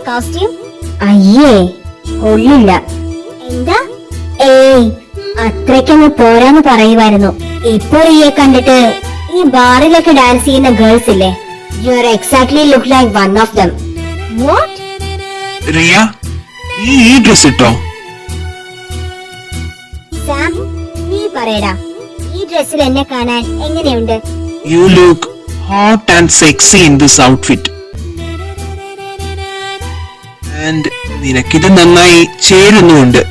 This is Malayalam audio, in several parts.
കോസ്റ്റ്യൂം? അയ്യേ, കൊള്ളില്ല. എന്താ? ഏയ്, അത്രയ്ക്കങ്ങ് പോരാന്ന് പറയുമായിരുന്നു. ഇപ്പൊ റിയെ കണ്ടിട്ട് ഈ ബാറിലൊക്കെ ഡാൻസ് ചെയ്യുന്ന ഗേൾസ് ഇല്ലേ, you are exactly look like one of them. What? Riya, ഈ ഡ്രസ് ഇട്ടോ? സാം, നീ പറയടാ, ഈ ഡ്രസ്സിൽ എന്നെ കാണാൻ എങ്ങനെയുണ്ട്? You look hot and sexy in this outfit. And നിനക്കിത് നന്നായി ചേരുന്നുമുണ്ട്.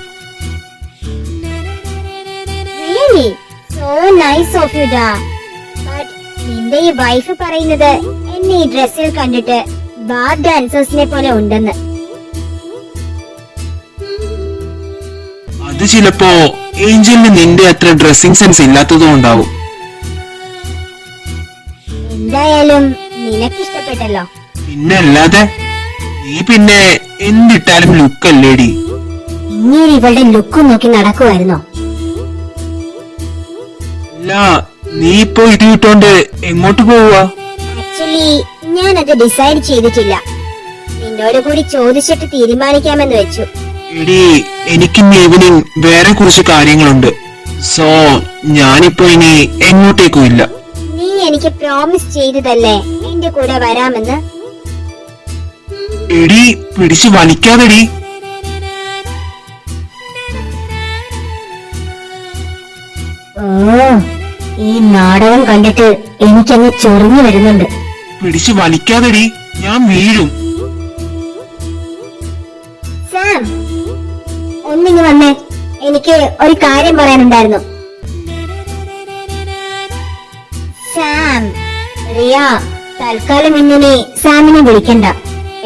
Really? So nice of you, da. But നിന്റെ ഈ വൈഫ് പറയുന്നത് എന്നെ ഈ ഡ്രസ്സിൽ കണ്ടിട്ട് ബാർ ഡാൻസേഴ്സിനെ പോലെ ഉണ്ടെന്ന്. അത് ചിലപ്പോ ഏഞ്ചലിന് നിന്റെ അത്ര ഡ്രസ്സിംഗ് സെൻസ് ഇല്ലാത്തതുകൊണ്ടാവും. എന്തായാലും നിനക്കിഷ്ടപ്പെട്ടല്ലോ. പിന്നെ അല്ലാതെ, നീ പിന്നെ എന്തിട്ടാലും ലുക്കല്ലേടി. ഇങ്ങനെ ഇവളുടെ ലുക്ക് നോക്കി നടക്കുമായിരുന്നോ? അല്ല, നീ ഇപ്പൊ ഇടിയിട്ടോണ്ട് എങ്ങോട്ട് പോവുക? ആക്ച്വലി ഞാനത് ഡിസൈഡ് ചെയ്തിട്ടില്ല. നിന്നോട് കൂടി ചോദിച്ചിട്ട് തീരുമാനിക്കാമെന്ന് വെച്ചു. എടി, എനിക്കിന്ന് ഈവനിങ് വേറെ കുറച്ച് കാര്യങ്ങളുണ്ട്. സോ ഞാനിപ്പോ ഇനി എങ്ങോട്ടേക്കും ഇല്ല. നീ എനിക്ക് പ്രോമിസ് ചെയ്തതല്ലേ എന്റെ കൂടെ വരാമെന്ന്? എടി, പിടിച്ചു വലിക്കാതെടി. ഓ, ഈ നാടകം കണ്ടിട്ട് എനിക്കങ്ങ് ചൊറിഞ്ഞു വരുന്നുണ്ട്. പിടിച്ചു വലിക്കാതെടി, ഞാൻ വീഴും. സാം, ഒന്നിങ്ങ് വന്നേ, എനിക്ക് ഒരു കാര്യം പറയാനുണ്ടായിരുന്നു. സാം, റിയ തൽക്കാലം ഇങ്ങനെ സാമിനെ വിളിക്കണ്ട.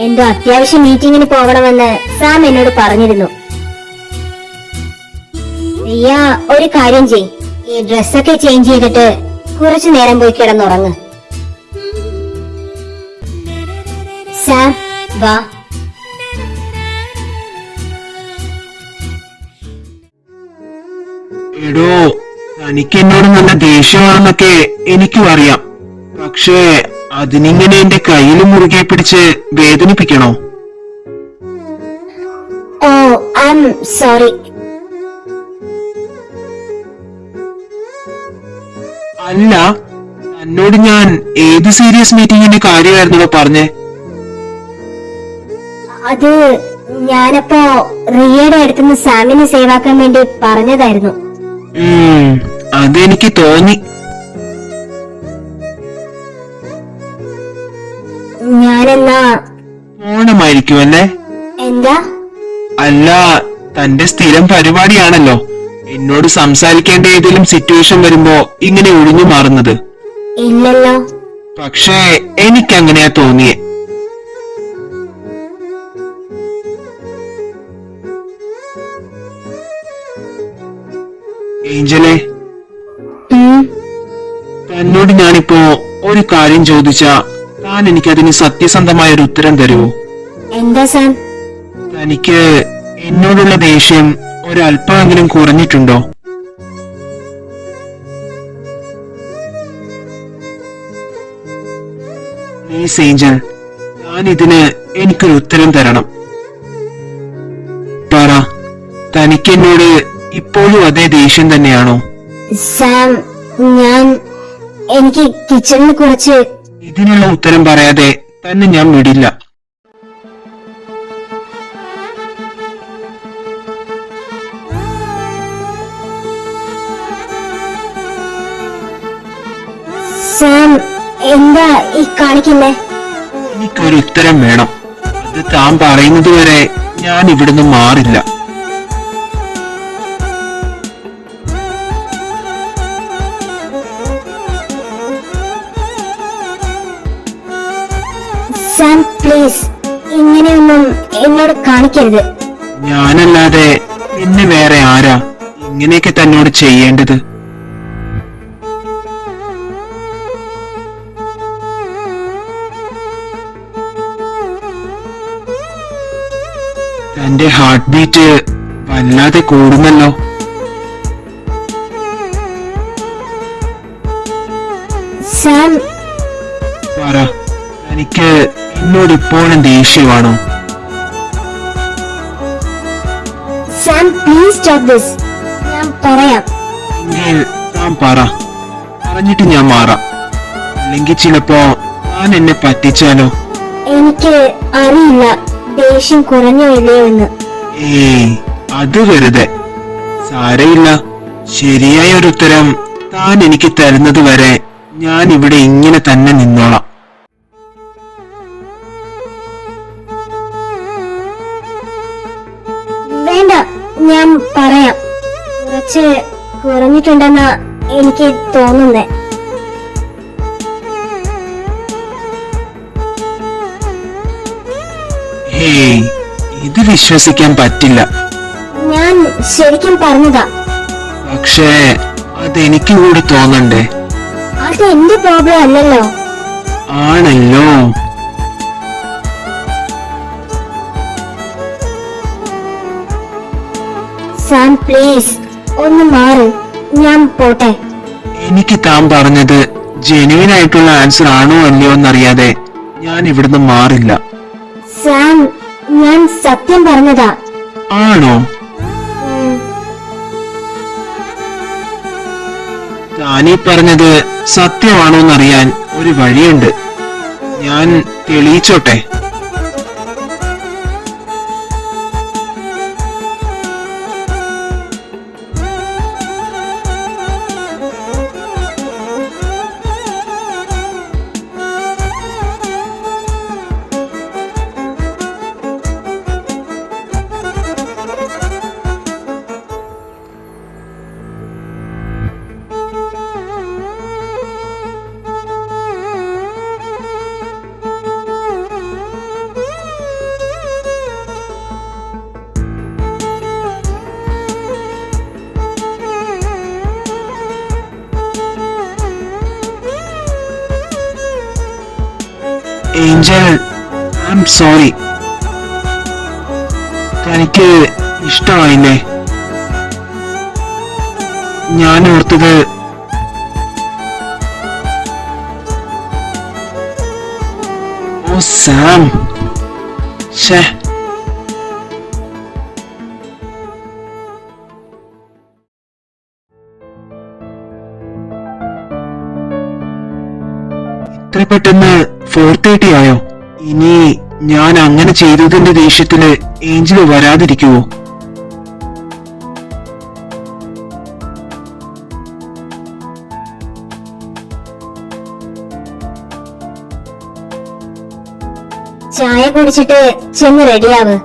എന്തോ അത്യാവശ്യ മീറ്റിംഗിന് പോകണമെന്ന് സാം എന്നോട് പറഞ്ഞിരുന്നു. റിയ ഒരു കാര്യം ചെയ്, ഈ ഡ്രസ്സൊക്കെ ചേഞ്ച് ചെയ്തിട്ട് കുറച്ചു നേരം പോയി കിടന്നുറങ്ങ്. സാം, വാ. എടോ, തനിക്ക് എന്നോട് നല്ല ദേഷ്യമാണെന്നൊക്കെ എനിക്കും അറിയാം. പക്ഷേ അതിനിങ്ങനെ എന്റെ കയ്യിൽ മുറുകെ പിടിച്ച് വേദനിപ്പിക്കണോ? ഓ, ഐ ആം സോറി. അല്ല, തന്നോട് ഞാൻ ഏത് സീരിയസ് മീറ്റിംഗിന്റെ കാര്യമായിരുന്നോ പറഞ്ഞേ? അത് ഞാനപ്പോ റിയയുടെ അടുത്തുനിന്ന് സാമിനെ സേവാക്കാൻ വേണ്ടി പറഞ്ഞതായിരുന്നു. അതെനിക്ക് തോന്നി. ഞാനെന്നാ ഓണമായിരിക്കും അല്ലേ? എന്താ? അല്ല, തന്റെ സ്ഥിരം പരിപാടിയാണല്ലോ എന്നോട് സംസാരിക്കേണ്ട ഏതെങ്കിലും സിറ്റുവേഷൻ വരുമ്പോ ഇങ്ങനെ ഒഴിഞ്ഞു മാറുന്നത്. ഇല്ലല്ലോ. പക്ഷേ എനിക്കങ്ങനെയാ തോന്നിയേ. ഏഞ്ചലെ, തന്നോട് ഞാനിപ്പോ ഒരു കാര്യം ചോദിച്ചാ താൻ എനിക്കതിന് സത്യസന്ധമായ ഒരു ഉത്തരം തരുമോ? എന്താ സാം? തനിക്ക് എന്നോടുള്ള ദേഷ്യം ഒരല്പമെങ്കിലും കുറഞ്ഞിട്ടുണ്ടോ? പ്ലീസ് ഏഞ്ചൽ, താൻ ഇതിന് എനിക്കൊരു ഉത്തരം തരണം. പറ, തനിക്ക് എന്നോട് ഇപ്പോഴും അതേ ദേഷ്യം തന്നെയാണോ? സാം, എനിക്ക് കിച്ചണിൽ കുറച്ച്. ഇതിനുള്ള ഉത്തരം പറയാതെ തന്നെ ഞാൻ വിടില്ല. സാം, എന്താ ഈ കാണിക്കുന്നേ? എനിക്കൊരു ഉത്തരം വേണം. അത് താൻ പറയുന്നത് വരെ ഞാൻ ഇവിടുന്ന് മാറില്ല. സാം, പ്ലീസ് ഇങ്ങനെയൊന്നും എന്നോട് കാണിക്കരുത്. ഞാനല്ലാതെ പിന്നെ വേറെ ആരാ ഇങ്ങനെയൊക്കെ തന്നോട് ചെയ്യേണ്ടത്? തന്റെ ഹാർട്ട് ബീറ്റ് വല്ലാതെ കൂടുന്നല്ലോ. സാം, പറ, തനിക്ക് എന്നോട് ഇപ്പോഴും ദേഷ്യമാണോ? Sam please stop this. ഞാൻ പറയാം. എങ്കിൽ താൻ പറഞ്ഞിട്ട് ഞാൻ മാറാം. അല്ലെങ്കിൽ ചിലപ്പോ താൻ എന്നെ പറ്റിച്ചാലോ? എനിക്ക് അറിയില്ല ദേഷ്യം കുറഞ്ഞോ ഇല്ലയോ എന്ന്. ഏയ്, അത് വെറുതെ. സാരയില്ല. ശരിയായ ഒരു ഉത്തരം താൻ എനിക്ക് തരുന്നത് വരെ ഞാൻ ഇവിടെ ഇങ്ങനെ തന്നെ നിന്നോളാം. വേണ്ട, ഞാൻ പറയാം. കുറച്ച് കുറഞ്ഞിട്ടുണ്ടെന്നാ എനിക്ക് തോന്നുന്നേ. ഹേയ്, ഇത് വിശ്വസിക്കാൻ പറ്റില്ല. ഞാൻ ശരിക്കും പറഞ്ഞതാ. പക്ഷേ അതെനിക്ക് കൂടി തോന്നണ്ടേ? അത് എന്റെ പ്രോബ്ലം അല്ലല്ലോ. ആണല്ലോ. സാം പ്ലീസ് ഒന്ന് മാറ്, ഞാൻ പോട്ടെ. എനിക്ക് താൻ പറഞ്ഞത് ജെന്യുവൻ ആയിട്ടുള്ള ആൻസർ ആണോ അല്ലയോ എന്നറിയാതെ ഞാൻ ഇവിടുന്ന് മാറില്ല. സാം, ഞാൻ സത്യം പറഞ്ഞതാ. ആണോ? ഉം. താനീ പറഞ്ഞത് സത്യമാണോന്നറിയാൻ ഒരു വഴിയുണ്ട്. ഞാൻ തെളിയിച്ചോട്ടെ? Angel, I am sorry. തനിക്ക് ഇഷ്ടമായില്ലേ? ഞാൻ ഓർത്തത് ഓ സാം, ഷേ. ഇത്ര പെട്ടെന്ന് 4:30 ആയോ? ഇനി ഞാൻ അങ്ങനെ ചെയ്തതിന്റെ ദേഷ്യത്തില് ഏഞ്ചല് വരാതിരിക്കുവോ? ചായ കുടിച്ചിട്ട് ചെന്ന് റെഡിയാവ്.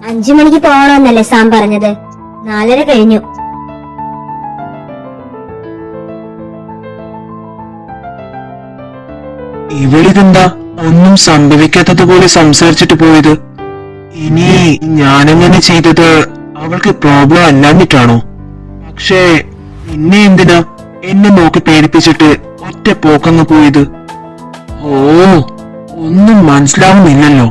5 മണിക്ക് പോകണമെന്നല്ലേ സാം പറഞ്ഞത്? 4:30 കഴിഞ്ഞു. ഇവളിതെന്താ ഒന്നും സംഭവിക്കാത്തതുപോലെ സംസാരിച്ചിട്ട് പോയത്? ഇനി ഞാനങ്ങനെ ചെയ്തത് അവൾക്ക് പ്രോബ്ലം അല്ലാഞ്ഞിട്ടാണോ? പക്ഷേ പിന്നെ എന്തിനാ എന്നെ നോക്കി പേടിപ്പിച്ചിട്ട് ഒറ്റ പോക്കങ്ങ് പോയത്? ഓ, ഒന്നും മനസ്സിലാവുന്നില്ലല്ലോ.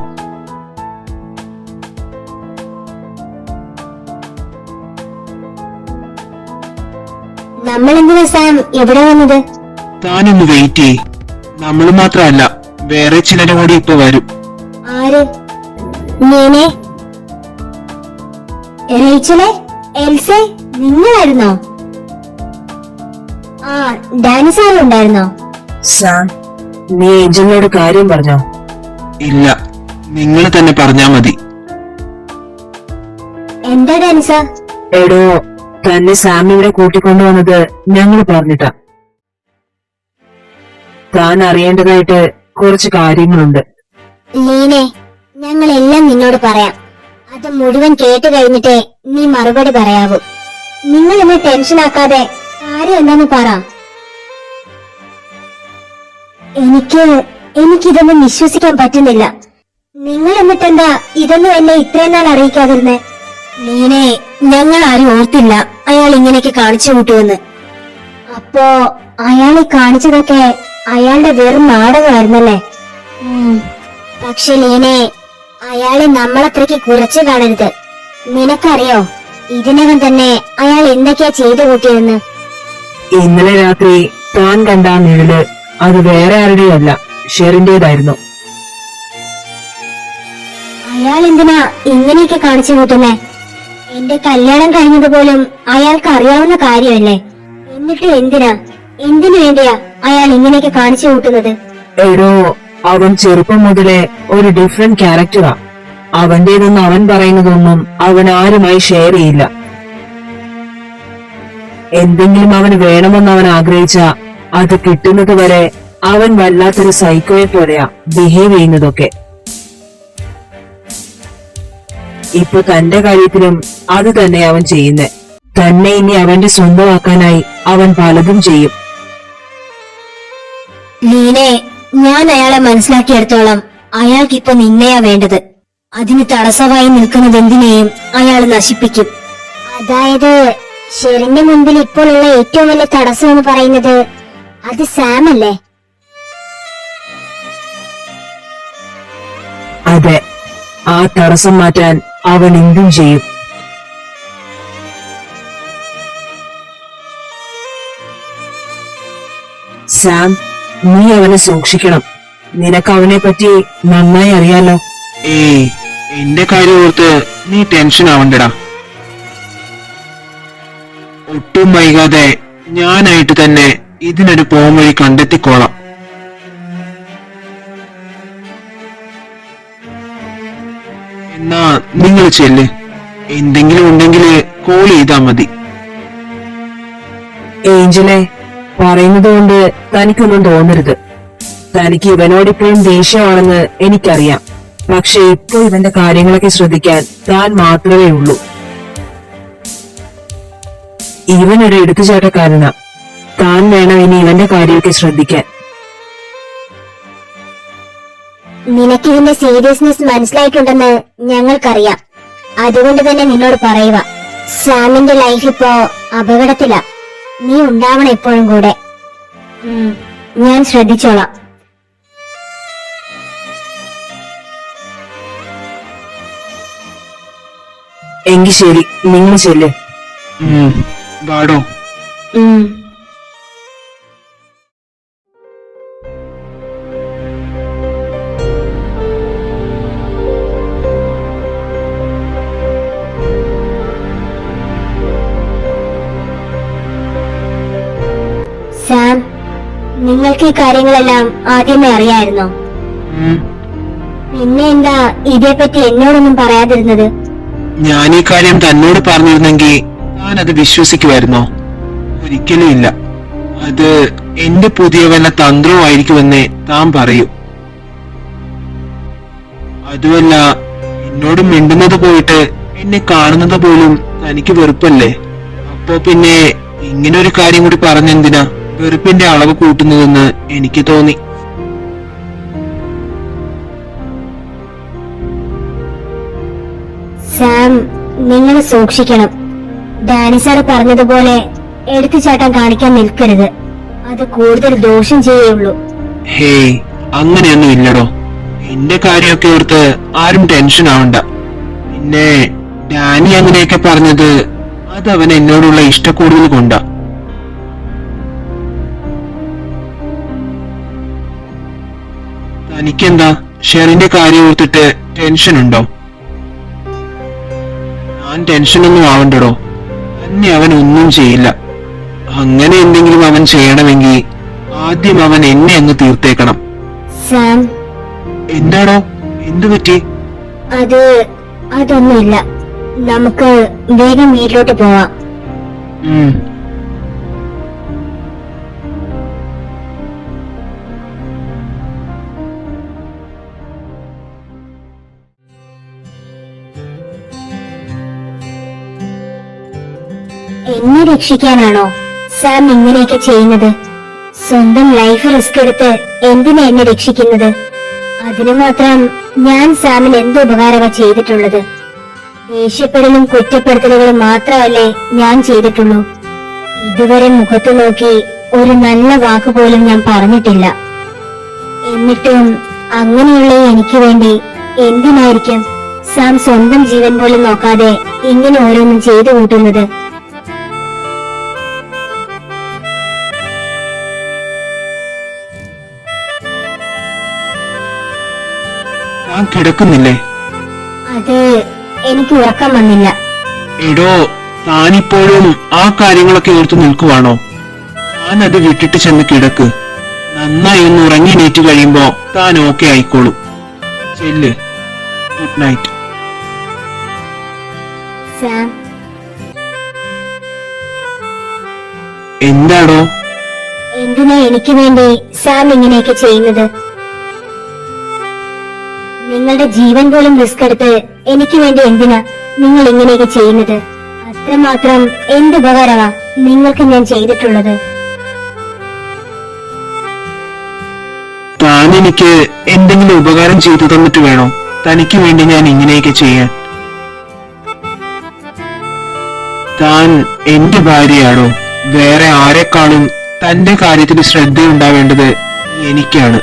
നമ്മൾ എന്തിനാ സാം എവിടെ വന്നത്? താനൊന്ന് വെയിറ്റ് ചെയ്. നമ്മൾ മാത്രമല്ല, വേറെ ചിലരും കൂടി ഇപ്പൊ വരും. ആര്? നീനെ? റേച്ചലെ? എൽസെ? നിങ്ങളായിരുന്നോ? ആ, ഡാനി സാറും ഉണ്ടായിരുന്നോ? സാം, നീ ഏഞ്ചലിനോട് കാര്യം പറഞ്ഞോ? ഇല്ല, നിങ്ങൾ തന്നെ പറഞ്ഞാ മതി. എന്താ ഡാനി സാർ? എടോ, തന്നെ സാം ഇവിടെ കൂട്ടിക്കൊണ്ടുവന്നത് ഞങ്ങൾ പറഞ്ഞിട്ടാ. താൻ അറിയേണ്ടതായിട്ട് കുറച്ച് കാര്യങ്ങളുണ്ട്. ലീനെ, ഞങ്ങളെല്ലാം നിന്നോട് പറയാം. അത് മുഴുവൻ കേട്ട് കഴിഞ്ഞിട്ടേ നീ മറുപടി പറയാവൂ. നിങ്ങൾ എന്നെ ടെൻഷനാക്കാതെ കാര്യം എന്താന്ന് പറ. എനിക്കിതൊന്നും വിശ്വസിക്കാൻ പറ്റുന്നില്ല. നിങ്ങൾ എന്നിട്ടെന്താ ഇതൊന്നും എന്നെ ഇത്രയും നാൾ അറിയിക്കാതിരുന്നേ? ലീനെ, ഞങ്ങൾ ആരും ഓർത്തില്ല അയാൾ ഇങ്ങനെയൊക്കെ കാണിച്ചു കൂട്ടുമെന്ന്. അപ്പോ അയാൾ കാണിച്ചതൊക്കെ അയാളുടെ വെറും നാടകമായിരുന്നല്ലേ? പക്ഷെ ലീനെ, അയാളെ നമ്മളത്രയ്ക്ക് കുറച്ച് കാണരുത്. നിനക്കറിയോ ഇതിനകം തന്നെ അയാൾ എന്തൊക്കെയാ ചെയ്തു കൂട്ടിയതെന്ന്? ഇന്നലെ രാത്രി താൻ കണ്ട ആ നിഴല് അത് വേറെ ആരുടെയല്ല, ഷെറിന്റേതായിരുന്നു. അയാൾ എന്തിനാ ഇങ്ങനെയൊക്കെ കാണിച്ചു കൂട്ടുന്നേ? എന്റെ കല്യാണം കഴിഞ്ഞത് പോലും അയാൾക്ക് അറിയാവുന്ന കാര്യമല്ലേ? എന്നിട്ട് എന്തിനു വേണ്ടിയാ അയാൾ ഇങ്ങനെയൊക്കെ കാണിച്ചു കൂട്ടുന്നത്? എടോ, അവൻ ചെറുപ്പം മുതലേ ഒരു ഡിഫറെന്റ് ക്യാരക്ടറാ. അവന്റേതെന്ന് അവൻ പറയുന്നതൊന്നും അവൻ ആരുമായി ഷെയർ ചെയ്യില്ല. എന്തെങ്കിലും അവന് വേണമെന്ന് അവൻ ആഗ്രഹിച്ച അത് കിട്ടുന്നത് വരെ അവൻ വല്ലാത്തൊരു സൈക്കോയെ പോലെയാ ബിഹേവ് ചെയ്യുന്നതൊക്കെ. ഇപ്പൊ തന്റെ കാര്യത്തിലും അത് തന്നെ അവൻ ചെയ്യുന്നേ. തന്നെ ഇനി അവന്റെ സ്വന്തമാക്കാനായി അവൻ പലതും ചെയ്യും. ലീനെ, ഞാൻ അയാളെ മനസ്സിലാക്കിയെടുത്തോളം അയാൾക്കിപ്പൊ നിന്നെയാ വേണ്ടത്. അതിന് തടസ്സമായി നിൽക്കുന്നത് എന്തിനേയും അയാൾ നശിപ്പിക്കും. അതായത് ഷെറിന്റെ മുമ്പിൽ ഇപ്പോൾ ഉള്ള ഏറ്റവും വലിയ തടസ്സം എന്ന് പറയുന്നത് അത് സാം അല്ലേ? അതെ, ആ തടസ്സം മാറ്റാൻ അവൻ എന്തും ചെയ്യും. സാം, നീ അവനെ സൂക്ഷിക്കണം. നിനക്ക് അവനെ പറ്റി നന്നായി അറിയാലോ. ഏയ്, എന്റെ കാര്യം ഓർത്ത് നീ ടെൻഷൻ ആവണ്ടടാ. ഒട്ടും വൈകാതെ ഞാനായിട്ട് തന്നെ ഇതിനൊരു പോംവഴി കണ്ടെത്തിക്കോളാം. എന്നാ നിങ്ങൾ ചെല്ല്. എന്തെങ്കിലും ഉണ്ടെങ്കിൽ കോൾ ചെയ്താ മതി. ഏഞ്ചലെ, പറയുന്നത് കൊണ്ട് തനിക്കൊന്നും തോന്നരുത്. തനിക്ക് ഇവനോടിപ്പോഴും ദേഷ്യമാണെന്ന് എനിക്കറിയാം. പക്ഷെ ഇപ്പൊ ഇവന്റെ കാര്യങ്ങളൊക്കെ ശ്രദ്ധിക്കാൻ താൻ മാത്രമേ ഉള്ളൂ. ഇവനൊരു എടുത്തുചാട്ടക്കാരനാ. താൻ വേണം ഇനി ഇവന്റെ കാര്യമൊക്കെ ശ്രദ്ധിക്കാൻ. നിനക്കിതിന്റെ സീരിയസ്നെസ് മനസ്സിലായിട്ടുണ്ടെന്ന് ഞങ്ങൾക്കറിയാം. അതുകൊണ്ട് തന്നെ നിന്നോട് പറയുക, സാമിന്റെ ലൈഫ് ഇപ്പോ അപകടത്തിലാ. നീ ഉണ്ടാവണം എപ്പോഴും കൂടെ. ഞാൻ ശ്രദ്ധിച്ചോളാം. എങ്കിൽ ശരി, നിങ്ങൾ ചെല്ല്. വാടോ. സാം, നിങ്ങൾക്ക് ഈ കാര്യങ്ങളെല്ലാം ആദ്യമേ അറിയായിരുന്നോ? പിന്നെ എന്താ ഇതേപ്പറ്റി എന്നോടൊന്നും പറയാതിരുന്നത്? ഞാൻ ഈ കാര്യം തന്നോട് പറഞ്ഞിരുന്നെങ്കിൽ താൻ അത് വിശ്വസിക്കുമായിരുന്നോ? ഒരിക്കലും ഇല്ല. അത് എന്റെ പുതിയ വല്ല തന്ത്രവുമായിരിക്കുമെന്നേ താൻ പറയൂ. അതുമല്ല, എന്നോട് മിണ്ടുന്നത് പോയിട്ട് എന്നെ കാണുന്നത് പോലും തനിക്ക് വെറുപ്പല്ലേ? അപ്പോ പിന്നെ ഇങ്ങനെ ഒരു കാര്യം കൂടി പറഞ്ഞെന്തിനാ വെറുപ്പിന്റെ അളവ് കൂട്ടുന്നതെന്ന് എനിക്ക് തോന്നി. സാം, നിങ്ങൾ സൂക്ഷിക്കണം. ഡാനി സാർ പറഞ്ഞതുപോലെ എടുത്തുചാട്ടം കാണിക്കാൻ നിൽക്കരുത്. അത് കൂടുതൽ ദോഷം ചെയ്യുള്ളൂ. ഹേയ്, അങ്ങനെയൊന്നും ഇല്ലടോ. എന്റെ കാര്യമൊക്കെ ഓർത്ത് ആരും ടെൻഷൻ ആവണ്ട. പിന്നെ ഡാനി അങ്ങനെയൊക്കെ പറഞ്ഞത് അത് അവൻ എന്നോടുള്ള ഇഷ്ടക്കൂടുതൽ കൊണ്ടാ. തനിക്കെന്താ ഷെറിന്റെ കാര്യം ഓർത്തിട്ട് ടെൻഷൻ ഉണ്ടോ? ഞാൻ ടെൻഷനൊന്നും ആവണ്ടടോ. തന്നെ അവൻ ഒന്നും ചെയ്യില്ല. അങ്ങനെ എന്തെങ്കിലും അവൻ ചെയ്യണമെങ്കിൽ ആദ്യം അവൻ എന്നെ അങ്ങ് തീർത്തേക്കണം. സാം, എന്താടോ, എന്തു പറ്റി? അതൊന്നുമില്ല. നമുക്ക് വേഗം വീട്ടിലോട്ട് പോവാം. എന്നെ രക്ഷിക്കാനാണോ സാം ഇങ്ങനെയൊക്കെ ചെയ്യുന്നത്? സ്വന്തം ലൈഫ് റിസ്ക് എടുത്ത് എന്തിനാ എന്നെ രക്ഷിക്കുന്നത്? അതിനു മാത്രം ഞാൻ സാമിന് എന്ത് ഉപകാരമാ ചെയ്തിട്ടുള്ളത്? ദേഷ്യപ്പെടലും കുറ്റപ്പെടുത്തലുകളും മാത്രമല്ലേ ഞാൻ ചെയ്തിട്ടുള്ളൂ. ഇതുവരെ മുഖത്ത് നോക്കി ഒരു നല്ല വാക്ക് പോലും ഞാൻ പറഞ്ഞിട്ടില്ല. എന്നിട്ടും അങ്ങനെയുള്ള എനിക്ക് വേണ്ടി എന്തിനായിരിക്കും സാം സ്വന്തം ജീവൻ പോലും നോക്കാതെ ഇങ്ങനെ ഓരോന്നും ചെയ്തു കൂട്ടുന്നത്? ഞാൻ കിടക്കുന്നില്ലേ? അത് എനിക്ക് ഉറക്കം വന്നില്ല. എടോ, താനിപ്പോഴും ആ കാര്യങ്ങളൊക്കെ ഓർത്തു നിൽക്കുവാണോ? താൻ അത് വിട്ടിട്ട് ചെന്ന് കിടക്ക്. നന്നായി ഒന്ന് ഉറങ്ങിനേറ്റ് കഴിയുമ്പോ താൻ ഓക്കെ ആയിക്കോളും. ചെല്ല്. Good night. സാം, എന്താടോ? എന്തിനാ എനിക്ക് വേണ്ടി സാം ഇങ്ങനെയൊക്കെ ചെയ്യുന്നത്? നിങ്ങളുടെ ജീവൻ പോലും റിസ്ക് എടുത്ത് എനിക്ക് വേണ്ടി എന്തിനാ നിങ്ങൾ ഇങ്ങനെയൊക്കെ ചെയ്യുന്നത്? അത്രമാത്രം എന്ത് ഉപകാരമാ നിങ്ങൾക്ക് ഞാൻ ചെയ്തിട്ടുള്ളത്? താൻ എനിക്ക് എന്തെങ്കിലും ഉപകാരം ചെയ്തു തന്നിട്ട് വേണോ തനിക്ക് വേണ്ടി ഞാൻ ഇങ്ങനെയൊക്കെ ചെയ്യാൻ? താൻ എന്റെ ഭാര്യയാണോ? വേറെ ആരെക്കാളും തന്റെ കാര്യത്തിൽ ശ്രദ്ധയുണ്ടാവേണ്ടത് എനിക്കാണ്.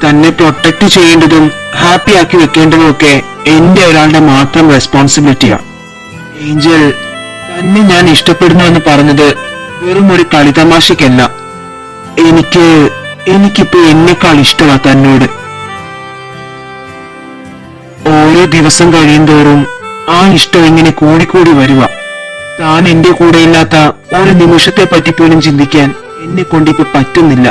തന്നെ പ്രൊട്ടക്ട് ചെയ്യേണ്ടതും ഹാപ്പി ആക്കി വെക്കേണ്ടതും ഒക്കെ എന്റെ ഒരാളുടെ മാത്രം റെസ്പോൺസിബിലിറ്റിയാ. ഏഞ്ചൽ, തന്നെ ഞാൻ ഇഷ്ടപ്പെടുന്നു എന്ന് പറഞ്ഞത് വെറും ഒരു കളിതമാശക്കല്ല. എനിക്കിപ്പോ എന്നെക്കാൾ ഇഷ്ടമാ തന്നോട്. ഓരോ ദിവസം കഴിയുന്തോറും ആ ഇഷ്ടം ഇങ്ങനെ കൂടിക്കൂടി വരുക. താൻ എന്റെ കൂടെ ഇല്ലാത്ത ഒരു നിമിഷത്തെ പറ്റി പോലും ചിന്തിക്കാൻ എന്നെ കൊണ്ടിപ്പോ പറ്റുന്നില്ല.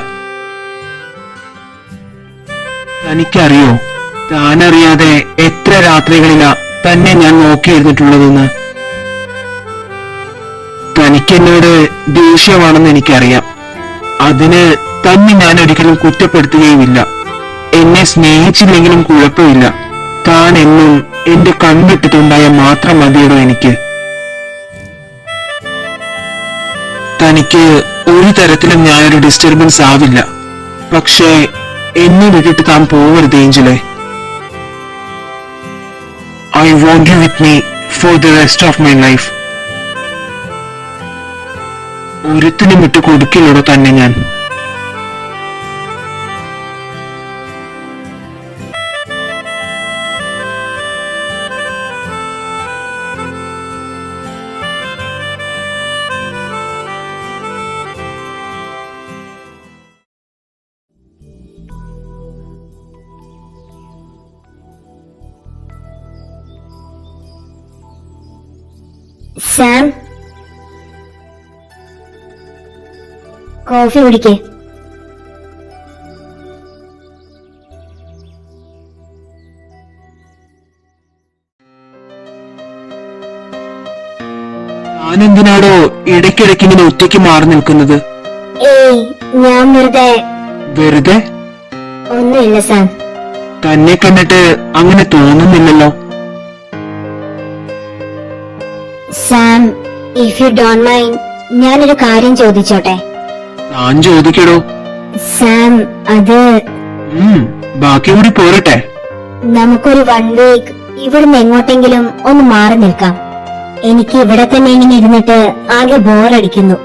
തനിക്കറിയോ, താനറിയാതെ എത്ര രാത്രികളിലാ തന്നെ ഞാൻ നോക്കിയിരുന്നിട്ടുള്ളതെന്ന്? തനിക്കെന്നോട് ദേഷ്യമാണെന്ന് എനിക്കറിയാം. അതിന് തന്നെ ഞാൻ ഒരിക്കലും കുറ്റപ്പെടുത്തുകയുമില്ല. എന്നെ സ്നേഹിച്ചില്ലെങ്കിലും കുഴപ്പമില്ല. താൻ എന്നും എന്റെ കൺവിട്ടിട്ടുണ്ടായ മാത്രം മതിയടോ എനിക്ക്. തനിക്ക് ഒരു തരത്തിലും ഞാനൊരു ഡിസ്റ്റർബൻസ് ആവില്ല. പക്ഷേ എന്നെ വിട്ടിട്ട് താൻ പോവരുത് ഏഞ്ചലെ. I want you with me for the rest of my life. ഒരുത്തിനും വിട്ട് കൊടുക്കില്ലടോ തന്നെ ഞാൻ. സാം, കോഫി കുടിക്കേ. താനെന്തിനാടോ ഇടയ്ക്കിടയ്ക്ക് ഇങ്ങനെ ഒറ്റയ്ക്ക് മാറി നിൽക്കുന്നത്? ഏയ്, ഞാൻ വെറുതെ ഒന്നുമില്ല സാം. തന്നെ കണ്ടിട്ട് അങ്ങനെ തോന്നുന്നില്ലല്ലോ. Sam, if you don't mind, ഞാനൊരു കാര്യം ചോദിച്ചോട്ടെ? താൻ ചോദിക്കടോ. സാം, അത് ബാക്കി കൂടി പോരട്ടെ. നമുക്കൊരു 1 വീക്ക് ഇവിടുന്ന് എങ്ങോട്ടെങ്കിലും ഒന്ന് മാറി നിൽക്കാം. എനിക്ക് ഇവിടെ തന്നെ ഇങ്ങനെ ഇരുന്നിട്ട് ആകെ ബോറടിക്കുന്നു.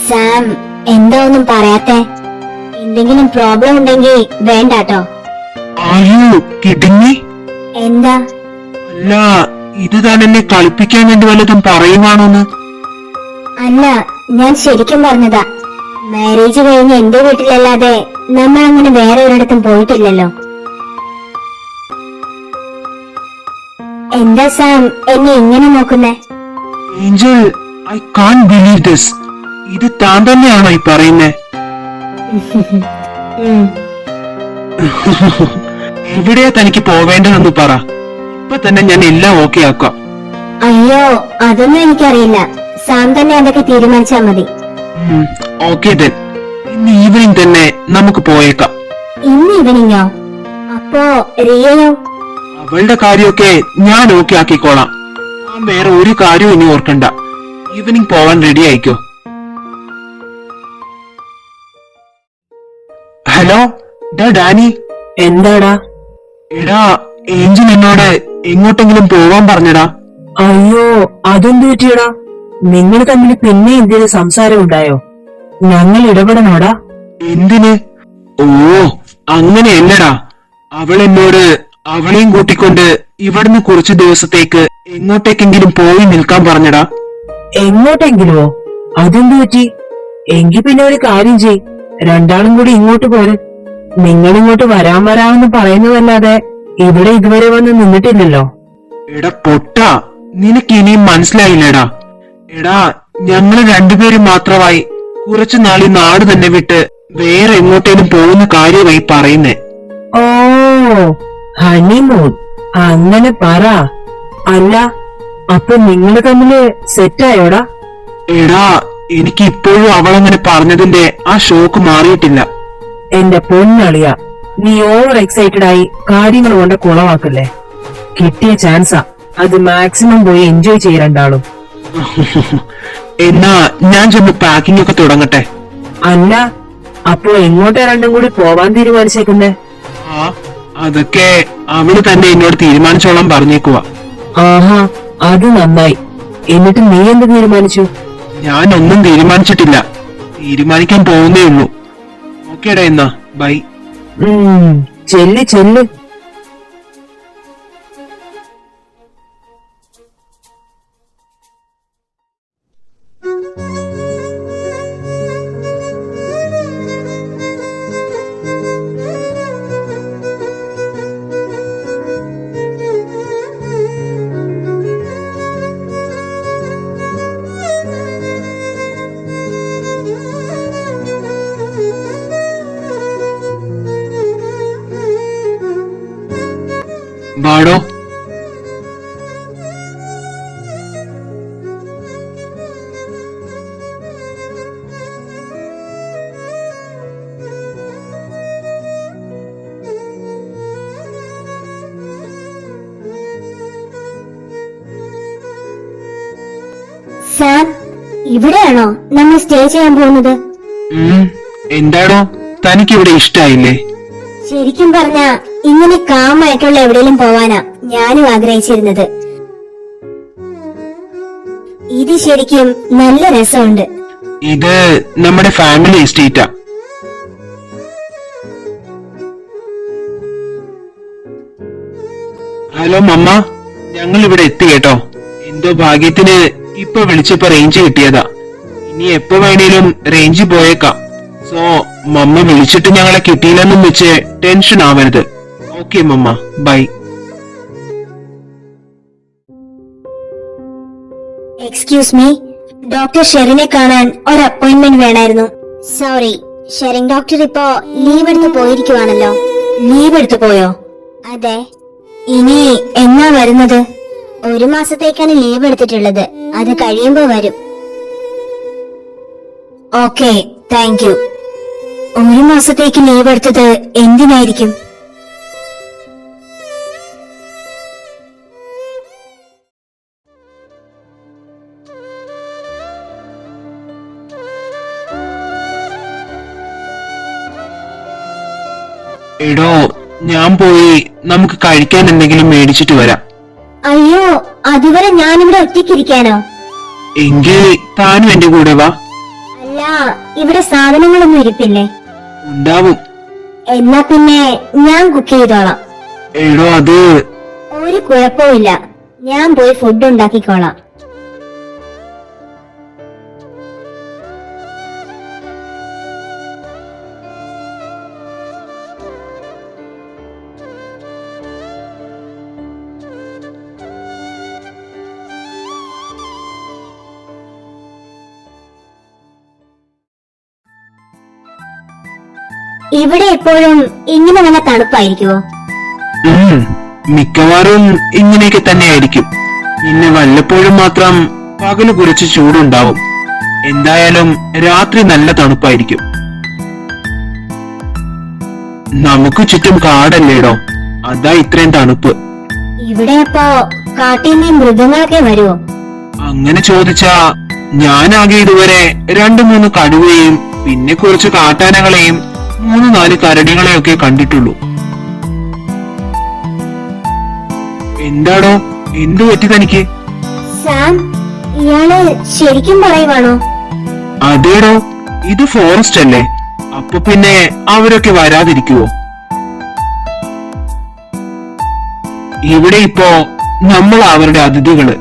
സാം, എന്താ ഒന്നും പറയാത്തെ? എന്തെങ്കിലും പ്രോബ്ലം ഉണ്ടെങ്കിൽ വേണ്ടാട്ടോ. Are you kidding me? എന്താ? അല്ല, ഇത് താൻ എന്നെ കളിപ്പിക്കാൻ വേണ്ടി വല്ലതും പറയുവാണോന്ന്? അല്ല, ഞാൻ ശരിക്കും പറഞ്ഞതാ. മാരേജ് കഴിഞ്ഞ് എന്റെ വീട്ടിലല്ലാതെ നമ്മൾ അങ്ങനെ വേറെ ഒരിടത്തും പോയിട്ടില്ലല്ലോ. എന്താ സാം എന്നെ ഇങ്ങനെ നോക്കുന്നേ? Angel, I can't believe this. ഇത് താൻ തന്നെയാണോ ഈ പറയുന്നേ? എവിടെയാ തനിക്ക് പോവേണ്ടതെന്ന് പറ. ഇപ്പൊ തന്നെ ഞാൻ എല്ലാം ഓക്കെ ആക്കാം. അയ്യോ, അതൊന്നും എനിക്കറിയില്ല. സാം തന്നെ അതൊക്കെ തീരുമാനിച്ചാ മതി. ഓക്കെ ദെൻ, ഇന്ന് ഈവനിങ് തന്നെ നമുക്ക് പോയേക്കാം. ഇന്ന് ഈവനിങ്ങോ? അപ്പോ റിയയോ? അവളുടെ കാര്യമൊക്കെ ഞാൻ ഓക്കെ ആക്കിക്കോളാം. ഞാൻ വേറെ ഒരു കാര്യവും ഇനി ഓർക്കണ്ട. ഈവനിങ് പോവാൻ റെഡി ആയിക്കോ. Hello Danny. എന്താടാ? എടാ, ഏഞ്ചൽ എന്നോട് എങ്ങോട്ടെങ്കിലും പോവാൻ പറഞ്ഞടാ. അയ്യോ, അതെന്ത് പറ്റിയടാ? നിങ്ങൾ തമ്മിൽ പിന്നെ എന്തെങ്കിലും സംസാരം ഉണ്ടായോ? ഞങ്ങൾ ഇടപെടണോടാ? എന്തിന്? ഓ, അങ്ങനെയല്ലടാ. അവൾ എന്നോട് അവളെയും കൂട്ടിക്കൊണ്ട് ഇവിടുന്ന് കുറച്ചു ദിവസത്തേക്ക് എങ്ങോട്ടേക്കെങ്കിലും പോയി നിൽക്കാൻ പറഞ്ഞടാ. എങ്ങോട്ടെങ്കിലുമോ? അതെന്ത് പറ്റി? എങ്കി പിന്നെ ഒരു കാര്യം ചെയ്, രണ്ടാളും കൂടി ഇങ്ങോട്ട് പോര്. നിങ്ങളിങ്ങോട്ട് വരാമെന്ന് പറയുന്നതല്ലാതെ ഇവിടെ ഇതുവരെ വന്ന് നിന്നിട്ടില്ലല്ലോ. എടാ പൊട്ടാ, നിനക്ക് ഇനിയും മനസ്സിലായില്ലേടാ? എടാ, ഞങ്ങള് രണ്ടുപേരും മാത്രമായി കുറച്ചു നാൾ ഈ നാട് തന്നെ വിട്ട് വേറെ എങ്ങോട്ടേലും പോകുന്ന കാര്യമായി പറയുന്നേ. ഓ, ഹണിമൂൺ, അങ്ങനെ പറ. അല്ല, അപ്പൊ നിങ്ങള് തമ്മില് സെറ്റായോടാ? എടാ, എനിക്ക് ഇപ്പോഴും അവളങ്ങനെ പറഞ്ഞതിന്റെ ആ ഷോക്ക് മാറിയിട്ടില്ല. എന്റെ പൊന്നളിയ, നീ ഓവർ എക്സൈറ്റഡ് ആയി കാര്യങ്ങൾ കൊണ്ട് കുളവാക്കല്ലേ. കിട്ടിയ ചാൻസാ, അത് മാക്സിമം പോയി എൻജോയ് ചെയ്യ രണ്ടാളും. എന്നാ ഞാൻ ചെന്ന് പാക്കിംഗ് ഒക്കെ തുടങ്ങട്ടെ. അല്ല, അപ്പൊ എങ്ങോട്ടാ രണ്ടും കൂടി പോവാൻ തീരുമാനിച്ചേക്കുന്നേ? ആ, അതൊക്കെ അവള് തന്നെ എന്നോട് തീരുമാനിച്ചോളാൻ പറഞ്ഞേക്കുവാ. ആഹാ, അത് നന്നായി. എന്നിട്ട് നീ എന്ത് തീരുമാനിച്ചു? ഞാനൊന്നും തീരുമാനിച്ചിട്ടില്ല, തീരുമാനിക്കാൻ പോകുന്നേ ഉള്ളൂ. ഓക്കേടാ, എന്നാ ബൈ. ചെല്ല് ചെല്ല്. ബാടോ, സാം, ഇവിടെയാണോ നമ്മൾ സ്റ്റേ ചെയ്യാൻ പോകുന്നത്? എന്താടോ, തനിക്കിവിടെ ഇഷ്ടായില്ലേ? ശരിക്കും പറഞ്ഞ ഇങ്ങനെ കാമായിട്ടുള്ള എവിടെയെങ്കിലും പോവാനാ ഞാനും ആഗ്രഹിച്ചിരുന്നത്. ഇത് ശരിക്കും നല്ല രസമുണ്ട്. ഇത് നമ്മുടെ ഫാമിലി എസ്റ്റേറ്റാ. ഹലോ മമ്മ, ഞങ്ങൾ ഇവിടെ എത്തി കേട്ടോ. എന്തോ ഭാഗ്യത്തിന് ഇപ്പൊ വിളിച്ചപ്പോ റേഞ്ച് കിട്ടിയതാ. ഇനി എപ്പോ വേണേലും റേഞ്ച് പോയേക്കാം. സോ മമ്മ വിളിച്ചിട്ട് ഞങ്ങളെ കിട്ടിയില്ലെന്നും വെച്ച് ടെൻഷൻ ആവരുത്. Okay mamma, bye. Excuse me, doctor ഷെറിനെ കാണാൻ ഒരു അപ്പോയിന്റ്മെന്റ് വേണമായിരുന്നു. സോറി, ഷെറിൻ ഡോക്ടർ ഇപ്പോ ലീവ് എടുത്ത് പോയിരിക്കുവാണല്ലോ. ലീവ് എടുത്തു പോയോ? അതെ. ഇനി എന്നാ വരുന്നത്? 1 മാസത്തേക്കാണ് ലീവ് എടുത്തിട്ടുള്ളത്. അത് കഴിയുമ്പോ വരും. Okay, thank you. 1 മാസത്തേക്ക് ലീവ് എടുത്തത് എന്തിനായിരിക്കും? എടോ, ഞാൻ പോയി നമുക്ക് കഴിക്കാൻ എന്തെങ്കിലും മേടിച്ചിട്ട് വരാം. അയ്യോ, അതുവരെ ഞാനിവിടെ ഒറ്റയ്ക്കിരിക്കാനോ? എങ്കിൽ താനും എന്റെ കൂടെ വാ. അല്ല, ഇവിടെ സാധനങ്ങളൊന്നും ഇരിപ്പില്ലേ? ഉണ്ടാവും. എന്നാ പിന്നെ ഞാൻ കുക്ക് ചെയ്തോളാം. എടോ, അത് ഒരു കുഴപ്പമില്ല, ഞാൻ പോയി ഫുഡ് ഉണ്ടാക്കിക്കോളാം. ഇവിടെ എപ്പോഴും ഇങ്ങനെ നല്ല തണുപ്പായിരിക്കുമോ? മിക്കവാറും ഇങ്ങനെയൊക്കെ തന്നെയായിരിക്കും. പിന്നെ വല്ലപ്പോഴും മാത്രം പകല് കുറച്ച് ചൂടുണ്ടാവും. എന്തായാലും രാത്രി നല്ല തണുപ്പായിരിക്കും. നമുക്ക് ചുറ്റും കാടല്ലേടോ, അതാ ഇത്രയും തണുപ്പ്. ഇവിടെ അപ്പോ കാട്ടിൽ നിന്ന് മൃഗങ്ങളൊക്കെ വരുമോ? അങ്ങനെ ചോദിച്ചാ ഞാനാകെ ഇതുവരെ 2-3 കടുവയും പിന്നെ കുറച്ച് കാട്ടാനകളെയും 3-4 കരടികളെയൊക്കെ കണ്ടിട്ടുള്ളൂ. എന്താടോ, എന്തു പറ്റി തനിക്ക്? സാം, ഇയാള് ശരിക്കും പറയുവാണോ? അതേടോ, ഇത് ഫോറസ്റ്റ് അല്ലേ, അപ്പൊ പിന്നെ അവരൊക്കെ വരാതിരിക്കുവോ? ഇവിടെ ഇപ്പോ നമ്മൾ അവരുടെ അതിഥികള്.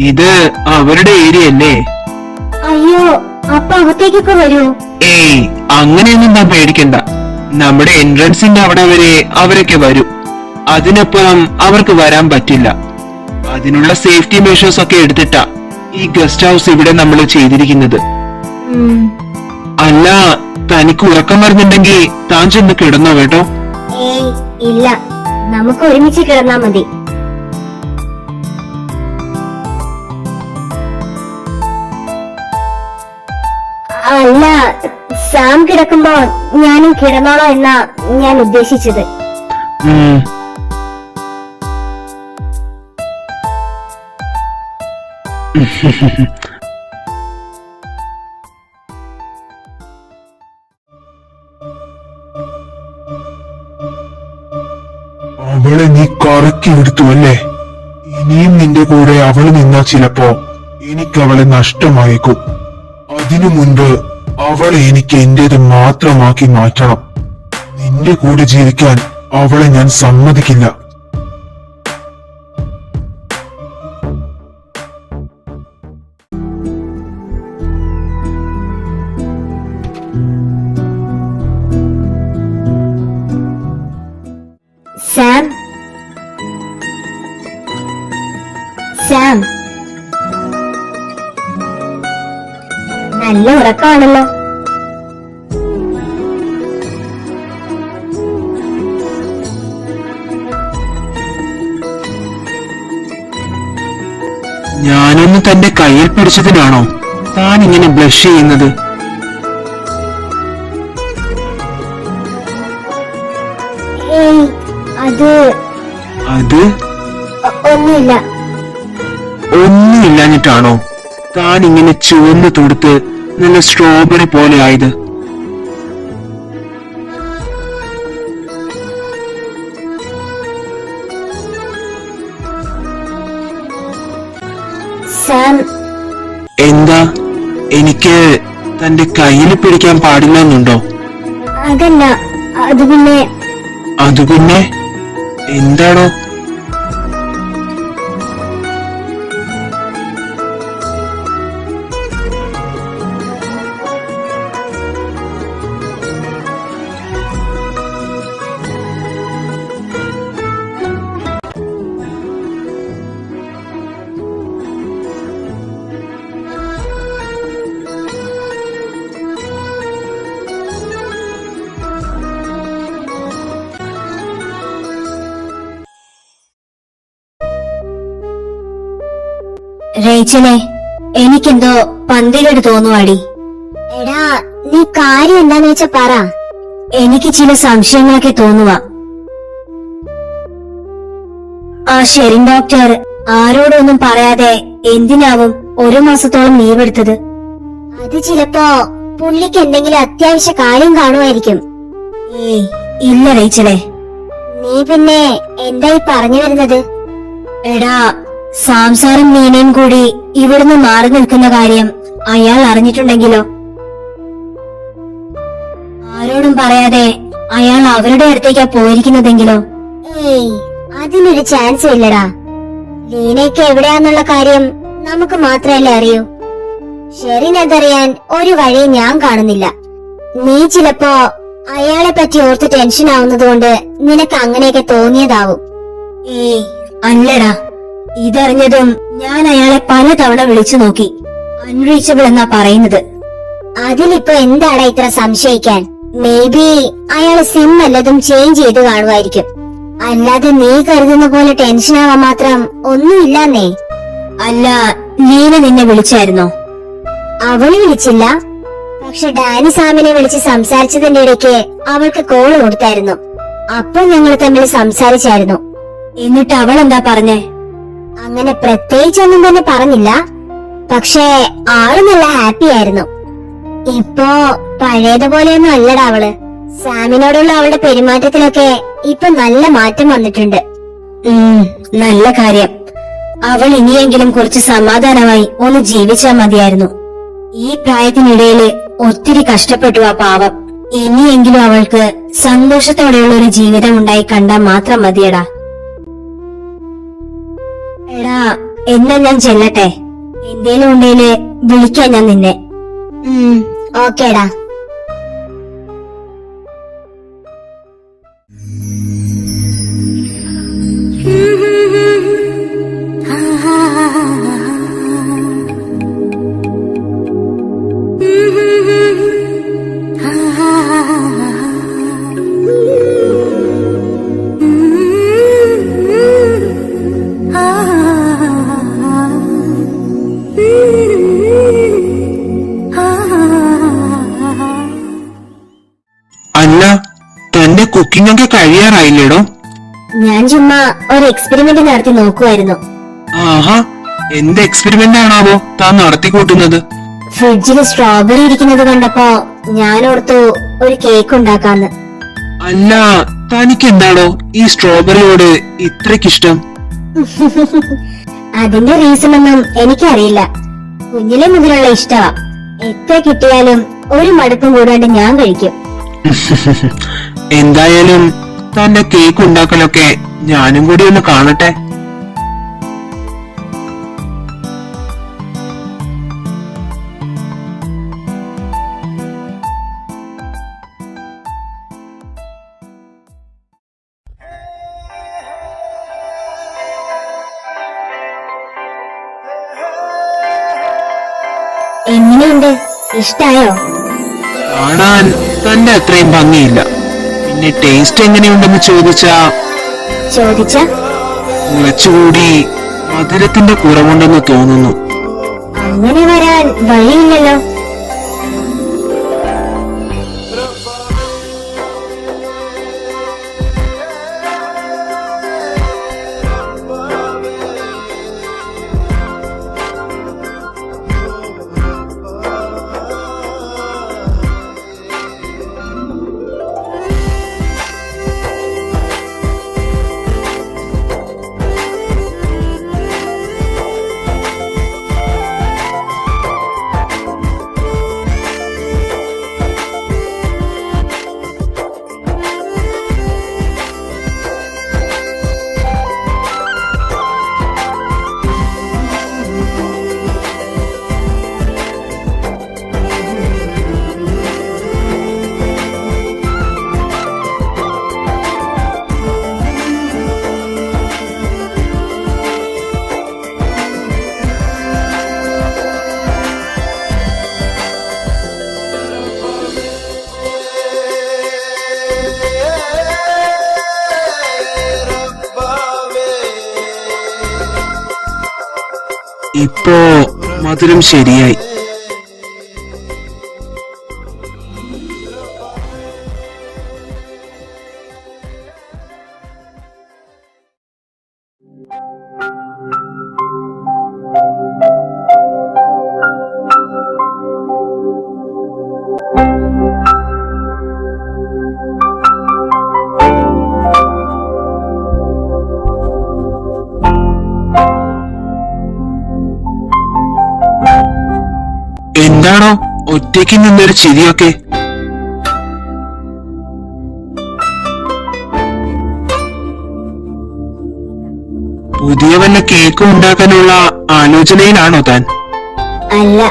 ഇത് അവരുടെ ഏരിയ അല്ലേ. അയ്യോ, അപ്പൊ അകത്തേക്കൊക്കെ വരൂ? ഏയ്, അങ്ങനെയൊന്നും താൻ പേടിക്കണ്ട. നമ്മുടെ എൻട്രൻസിന്റെ അവിടെ വരെ അവരൊക്കെ വരും. അതിനപ്പുറം അവർക്ക് വരാൻ പറ്റില്ല. അതിനുള്ള സേഫ്റ്റി മെഷേഴ്സ് ഒക്കെ എടുത്തിട്ടാ ഈ ഗസ്റ്റ് ഹൗസ് ഇവിടെ നമ്മൾ ചെയ്തിരിക്കുന്നത്. അല്ല, തനിക്ക് ഉറക്കം വരുന്നുണ്ടെങ്കിൽ താൻ ചെന്ന് കിടന്നോ കേട്ടോ. ഏയ് ഇല്ല, നമുക്ക് ഒരുമിച്ച് കിടന്നാ മതി. അല്ല, സാം കിടക്കുമ്പോ ഞാനും കിടന്നോളോ എന്നാ ഞാൻ ഉദ്ദേശിച്ചത്. ഉം. അവളെ നീ കറക്കി എടുത്തു അല്ലേ? ഇനിയും നിന്റെ കൂടെ അവള് നിന്നാ ചിലപ്പോ എനിക്കവളെ നഷ്ടമായേക്കും. അതിനു മുൻപ് അവളെ എനിക്ക് എന്റേത് മാത്രമാക്കി മാറ്റണം. നിന്റെ കൂടെ ജീവിക്കാൻ അവളെ ഞാൻ സമ്മതിക്കില്ല. സാം, സാം, നല്ല ഉറക്കമാണല്ലോ. ഞാനൊന്ന് തന്റെ കയ്യിൽ പിടിച്ചതിനാണോ താൻ ഇങ്ങനെ ബ്ലഷ് ചെയ്യുന്നത്? ഏയ് അത് അത് ഒന്നുമില്ല. ഒന്നുമില്ലാഞ്ഞിട്ടാണോ താൻ ഇങ്ങനെ ചുവന്ന് തൊടുത്ത് നല്ല സ്ട്രോബെറി പോലെ ആയത്? സാം, എന്താ, എനിക്ക് തന്റെ കയ്യിൽ പിടിക്കാൻ പാടില്ലെന്നുണ്ടോ? അതല്ല, അത് പിന്നെ അതുപിന്നെ എന്താണോ? റേച്ചലെ, എനിക്കെന്തോ പന്തികേട് തോന്നുവാടി. എടാ, നീ കാര്യം എന്താന്ന് വെച്ചാ പറ. എനിക്ക് ചില സംശയങ്ങളൊക്കെ തോന്നുവാ. ആ ഷെറിൻ ഡോക്ടർ ആരോടൊന്നും പറയാതെ എന്തിനാവും 1 മാസത്തോളം ലീവ് എടുത്തത്? അത് ചിലപ്പോ പുള്ളിക്ക് എന്തെങ്കിലും അത്യാവശ്യ കാര്യം കാണുമായിരിക്കും. ഏയ് ഇല്ല റേച്ചലെ. നീ പിന്നെ എന്തായി പറഞ്ഞു വരുന്നത്? എടാ, സാംസാറും മീനയും കൂടി ഇവിടുന്ന് മാറി നിൽക്കുന്ന കാര്യം അയാൾ അറിഞ്ഞിട്ടുണ്ടെങ്കിലോ? ആരോടും പറയാതെ അയാൾ അവരുടെ അടുത്തേക്കാ പോയിരിക്കുന്നതെങ്കിലോ? ഏയ്, അതിനൊരു ചാൻസ് ഇല്ലടാ. ലീനയ്ക്ക് എവിടെയാന്നുള്ള കാര്യം നമുക്ക് മാത്രമല്ലേ അറിയൂ. ഷെറിനതറിയാൻ ഒരു വഴി ഞാൻ കാണുന്നില്ല. നീ ചിലപ്പോ അയാളെ പറ്റി ഓർത്ത് ടെൻഷൻ ആവുന്നതുകൊണ്ട് നിനക്ക് അങ്ങനെയൊക്കെ തോന്നിയതാവും. ഏയ് അല്ലടാ, ഇതറിഞ്ഞതും ഞാൻ അയാളെ പലതവണ വിളിച്ചു നോക്കി. അൺറീച്ചബിൾ എന്നാ പറയുന്നത്. അതിലിപ്പോ എന്താടാ ഇത്ര സംശയിക്കാൻ? മേ ബി അയാള് സിം വല്ലതും ചേഞ്ച് ചെയ്ത് കാണുമായിരിക്കും. അല്ലാതെ നീ കരുതുന്ന പോലെ ടെൻഷൻ ആവാൻ മാത്രം ഒന്നുമില്ലെന്നേ. അല്ല, ലീന നിന്നെ വിളിച്ചായിരുന്നോ? അവള് വിളിച്ചില്ല. പക്ഷെ ഡാനി സാമിനെ വിളിച്ച് സംസാരിച്ചതിന്റെ ഇടയ്ക്ക് അവൾക്ക് കോള് കൊടുത്തായിരുന്നു. അപ്പൊ ഞങ്ങൾ തമ്മിൽ സംസാരിച്ചായിരുന്നു. എന്നിട്ട് അവൾ എന്താ പറഞ്ഞേ? അങ്ങനെ പ്രത്യേകിച്ചൊന്നും തന്നെ പറഞ്ഞില്ല. പക്ഷേ ആള് നല്ല ഹാപ്പി ആയിരുന്നു. ഇപ്പോ പഴയതുപോലെയൊന്നും അല്ലടാ അവള്. സാമിനോടുള്ള അവളുടെ പെരുമാറ്റത്തിലൊക്കെ ഇപ്പൊ നല്ല മാറ്റം വന്നിട്ടുണ്ട്. നല്ല കാര്യം. അവൾ ഇനിയെങ്കിലും കുറച്ച് സമാധാനമായി ഒന്ന് ജീവിച്ചാ മതിയായിരുന്നു. ഈ പ്രായത്തിനിടയില് ഒത്തിരി കഷ്ടപ്പെട്ടു ആ പാവം. ഇനിയെങ്കിലും അവൾക്ക് സന്തോഷത്തോടെയുള്ള ഒരു ജീവിതം ഉണ്ടായി കണ്ടാൽ മാത്രം മതിയടാ. എടാ, എന്നാ ഞാൻ ചെല്ലട്ടെ. എന്തേലും ഉണ്ടേല് വിളിക്കാൻ ഞാൻ നിന്നെ. ഓക്കേടാ. കുക്കിംഗ് ഒക്കെ കഴിയാറായില്ലേടോ? ഞാൻ ചുമ്മാ ഒരു എക്സ്പെരിമെന്റ് നടത്തി നോക്കുമായിരുന്നു. ആഹാ, എന്ത് എക്സ്പെരിമെന്റ് ആണാവോ താൻ നടത്തി കൂട്ടുന്നത്? ഫ്രിഡ്ജിൽ സ്ട്രോബെറി ഇരിക്കുന്നത് കണ്ടപ്പോ ഞാൻ ഓർത്തു ഒരു കേക്ക് ഉണ്ടാക്കാന്ന്. അല്ല, തനിക്ക് എന്താണോ ഈ സ്ട്രോബെറിയോട് ഇത്രയ്ക്കിഷ്ടം? അതിന്റെ റീസൺ ഒന്നും എനിക്കറിയില്ല. കുഞ്ഞിലെ മുതലുള്ള ഇഷ്ടമാ. എത്ര കിട്ടിയാലും ഒരു മടുപ്പും കൂടാണ്ട് ഞാൻ കഴിക്കും. എന്തായാലും തന്റെ കേക്ക് ഉണ്ടാക്കലൊക്കെ ഞാനും കൂടി ഒന്ന് കാണട്ടെ. എങ്ങനെയുണ്ട്? ഇഷ്ടായോ? കാണാൻ തന്റെ അത്രയും ഭംഗിയില്ല. പിന്നെ ടേസ്റ്റ് എങ്ങനെയുണ്ടെന്ന് ചോദിച്ചാ കുറച്ചുകൂടി മധുരത്തിന്റെ കുറവുണ്ടെന്ന് തോന്നുന്നു. അങ്ങനെ വരാൻ വഴിയില്ലല്ലോ. ഇപ്പോ മധുരം ശരിയായി. എന്താണോ ഒറ്റയ്ക്ക് നിന്നൊരു ചിരിയൊക്കെ? പുതിയ വല്ല കേക്ക് ഉണ്ടാക്കാനുള്ള ആലോചനയിലാണോ താൻ? അല്ല.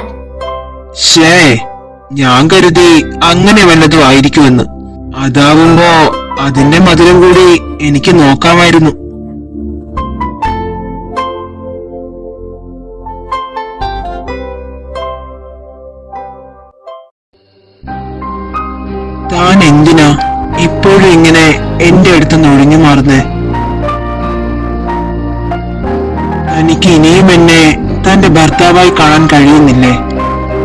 ശേ, ഞാൻ കരുതി അങ്ങനെ വല്ലതും ആയിരിക്കുമെന്ന്. അതാവുമ്പോ അതിന്റെ മധുരം കൂടി എനിക്ക് നോക്കാമായിരുന്നു. താൻ എന്തിനാ ഇപ്പോഴും ഇങ്ങനെ എന്റെ അടുത്ത് ഒഴിഞ്ഞു മാറുന്നേ? തനിക്ക് ഇനിയും എന്നെ തന്റെ ഭർത്താവായി കാണാൻ കഴിയുന്നില്ലേ?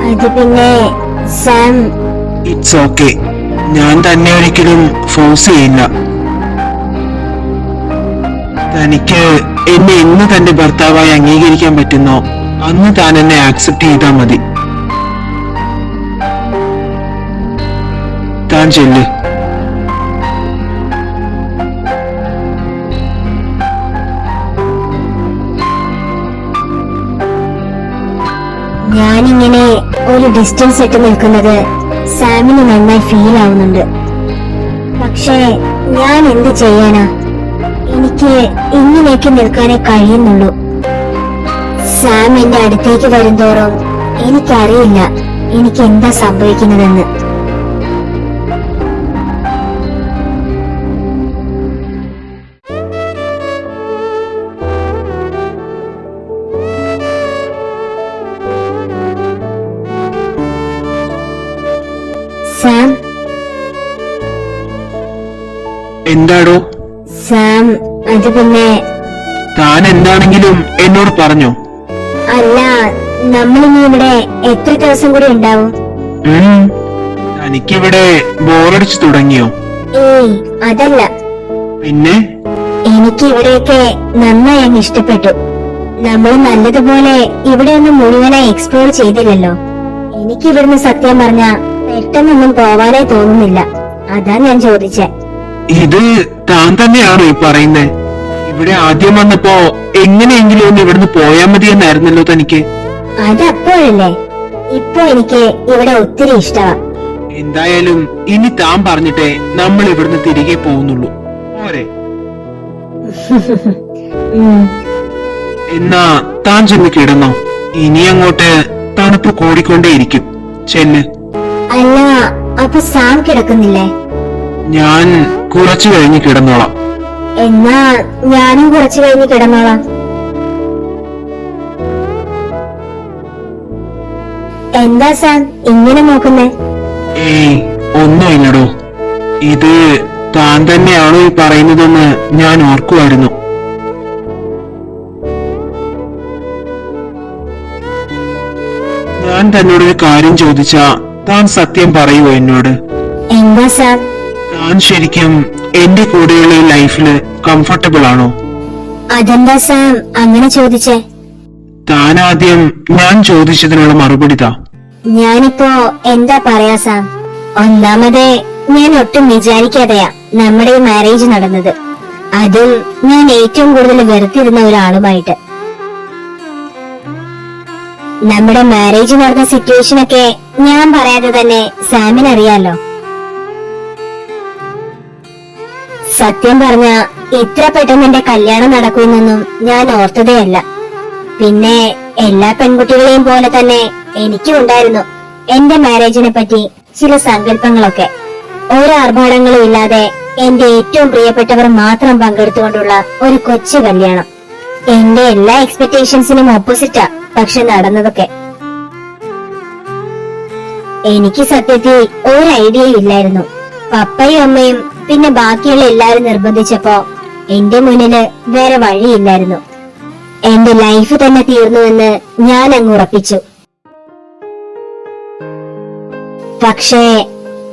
അത് പിന്നെ സാം, ഇറ്റ്സ് ഓക്കെ. ഞാൻ തന്നെ ഒരിക്കലും ഫോഴ്സ് ചെയ്യില്ല. തനിക്ക് എന്നെ എന്ന് തന്റെ ഭർത്താവായി അംഗീകരിക്കാൻ പറ്റുന്നോ അന്ന് താൻ എന്നെ ആക്സെപ്റ്റ് ചെയ്താൽ മതി. താൻ ചെല്ല്. ഞാനിങ്ങനെ ഒരു ഡിസ്റ്റൻസ് ഇട്ട് നിൽക്കുന്നത് സാമിന് നന്നായി ഫീൽ ആവുന്നുണ്ട്. പക്ഷേ ഞാൻ എന്ത് ചെയ്യാനാ? എനിക്ക് ഇങ്ങനെയൊക്കെ നിൽക്കാനേ കഴിയുന്നുള്ളൂ. സാം എന്റെ അടുത്തേക്ക് വരുന്തോറും എനിക്കറിയില്ല എനിക്ക് എന്താ സംഭവിക്കുന്നതെന്ന്. സാം, എന്താടോ? സാം, അത് പിന്നെ താൻ എന്താണെങ്കിലും എന്നോട് പറഞ്ഞോ. അല്ല, നമ്മളിനി ഇവിടെ എത്ര ദിവസം കൂടി ഉണ്ടാവും? തനിക്കിവിടെ ബോറടിച്ചു തുടങ്ങിയോ? ഏയ് അതല്ല, പിന്നെ എനിക്ക് ഇവിടെയൊക്കെ നന്നായി അങ്ങ് ഇഷ്ടപ്പെട്ടു. നമ്മൾ നല്ലതുപോലെ ഇവിടെ ഒന്നും മുഴുവനായി എക്സ്പ്ലോർ ചെയ്തില്ലല്ലോ. എനിക്ക് ഇവിടുന്ന് സത്യം പറഞ്ഞ പെട്ടെന്നൊന്നും പോവാനേ തോന്നുന്നില്ല. അതാ ഞാൻ ചോദിച്ചേ. ഇത് താൻ തന്നെയാണോ ഈ പറയുന്നേ? ഇവിടെ ആദ്യം വന്നപ്പോ എങ്ങനെയെങ്കിലും ഒന്ന് ഇവിടുന്ന് പോയാ മതി എന്നായിരുന്നല്ലോ തനിക്ക്. അതപ്പോഴല്ലേ, ഇപ്പൊ എനിക്ക് ഇവിടെ ഒത്തിരി ഇഷ്ടമാ. എന്തായാലും ഇനി താൻ പറഞ്ഞിട്ടേ നമ്മൾ ഇവിടുന്ന് തിരികെ പോകുന്നുള്ളൂ. പോരെ? ഉം. എന്നാ താൻ ചെന്ന് കിടന്നോ. ഇനി അങ്ങോട്ട് തണുപ്പ് കൂടിക്കൊണ്ടേയിരിക്കും. ചെല്ല്. അല്ല, അപ്പൊ സാം കിടക്കുന്നില്ലേ? ഞാൻ കുറച്ചു കഴിഞ്ഞ് കിടന്നോളാം. എന്നാ ഞാനും കുറച്ചു കഴിഞ്ഞ് കിടന്നോളാം. എന്താ സാം ഇങ്ങനെ നോക്കുന്നേ? ഏയ് ഒന്നുമില്ലടോ. ഇത് താൻ തന്നെയാണോ ഈ പറയുന്നതെന്ന് ഞാൻ ഓർക്കുമായിരുന്നു. ഞാൻ തന്നോടൊരു കാര്യം ചോദിച്ചാ താൻ സത്യം പറയുമോ എന്നോട്? എന്താ സാം? താൻ ശരിക്കും എന്റെ കൂടെയുള്ള ഈ ലൈഫില് കംഫർട്ടബിൾ ആണോ? അതെന്താ സാം അങ്ങനെ ചോദിച്ചേ? താൻ ആദ്യം ഞാൻ ചോദിച്ചതിനുള്ള മറുപടി താ. ഞാനിപ്പോ എന്താ പറയാ സാം? ഒന്നാമത് ഞാൻ ഒട്ടും വിചാരിക്കാതെയാ നമ്മുടെ ഈ മാരേജ് നടന്നത്. അതും ഞാൻ ഏറ്റവും കൂടുതൽ വെറുത്തിരുന്ന ഒരാളുമായിട്ട്. നമ്മുടെ മാരേജ് നടന്ന സിറ്റുവേഷനൊക്കെ ഞാൻ പറയാതെ തന്നെ സാമിന് അറിയാലോ. സത്യം പറഞ്ഞ ഇത്ര പെട്ടെന്ന് എന്റെ കല്യാണം നടക്കുമെന്നൊന്നും ഞാൻ ഓർത്തതേയല്ല. പിന്നെ എല്ലാ പെൺകുട്ടികളെയും പോലെ തന്നെ എനിക്കും ഉണ്ടായിരുന്നു എന്റെ മാരേജിനെ പറ്റി ചില സങ്കല്പങ്ങളൊക്കെ. ഒരു ആർഭാടങ്ങളും ഇല്ലാതെ എന്റെ ഏറ്റവും പ്രിയപ്പെട്ടവർ മാത്രം പങ്കെടുത്തുകൊണ്ടുള്ള ഒരു കൊച്ചു കല്യാണം. എന്റെ എല്ലാ എക്സ്പെക്ടേഷൻസിനും ഓപ്പോസിറ്റാ പക്ഷെ നടന്നതൊക്കെ. എനിക്ക് സത്യത്തിൽ ഒരു ഐഡിയയും ഇല്ലായിരുന്നു. പപ്പയും അമ്മയും പിന്നെ ബാക്കിയുള്ള എല്ലാവരും നിർബന്ധിച്ചപ്പോ എന്റെ മുന്നില് വേറെ വഴിയില്ലായിരുന്നു. എന്റെ ലൈഫ് തന്നെ തീർന്നുവെന്ന് ഞാൻ അങ്ങ് ഉറപ്പിച്ചു. പക്ഷേ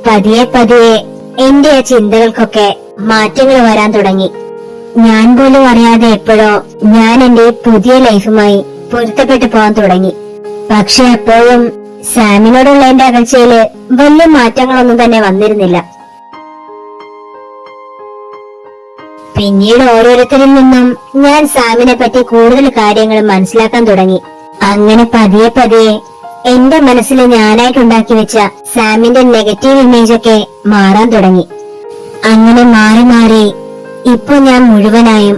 പതിയെ പതിയെ എന്റെ ആ ചിന്തകൾക്കൊക്കെ മാറ്റങ്ങൾ വരാൻ തുടങ്ങി. ഞാൻ പോലും അറിയാതെ എപ്പോഴോ ഞാൻ എന്റെ പുതിയ ലൈഫുമായി പൊരുത്തപ്പെട്ടു പോകാൻ തുടങ്ങി. പക്ഷെ അപ്പോഴും സാമിനോടുള്ള എന്റെ അകൽച്ചയില് വലിയ മാറ്റങ്ങളൊന്നും തന്നെ വന്നിരുന്നില്ല. പിന്നീട് ഓരോരുത്തരിൽ നിന്നും ഞാൻ സാമിനെ പറ്റി കൂടുതൽ കാര്യങ്ങൾ മനസ്സിലാക്കാൻ തുടങ്ങി. അങ്ങനെ പതിയെ പതിയെ എന്റെ മനസ്സിൽ ഞാനായിട്ടുണ്ടാക്കി വെച്ച സാമിന്റെ നെഗറ്റീവ് ഇമേജ് ഒക്കെ മാറാൻ തുടങ്ങി. അങ്ങനെ മാറി മാറി ഇപ്പൊ ഞാൻ മുഴുവനായും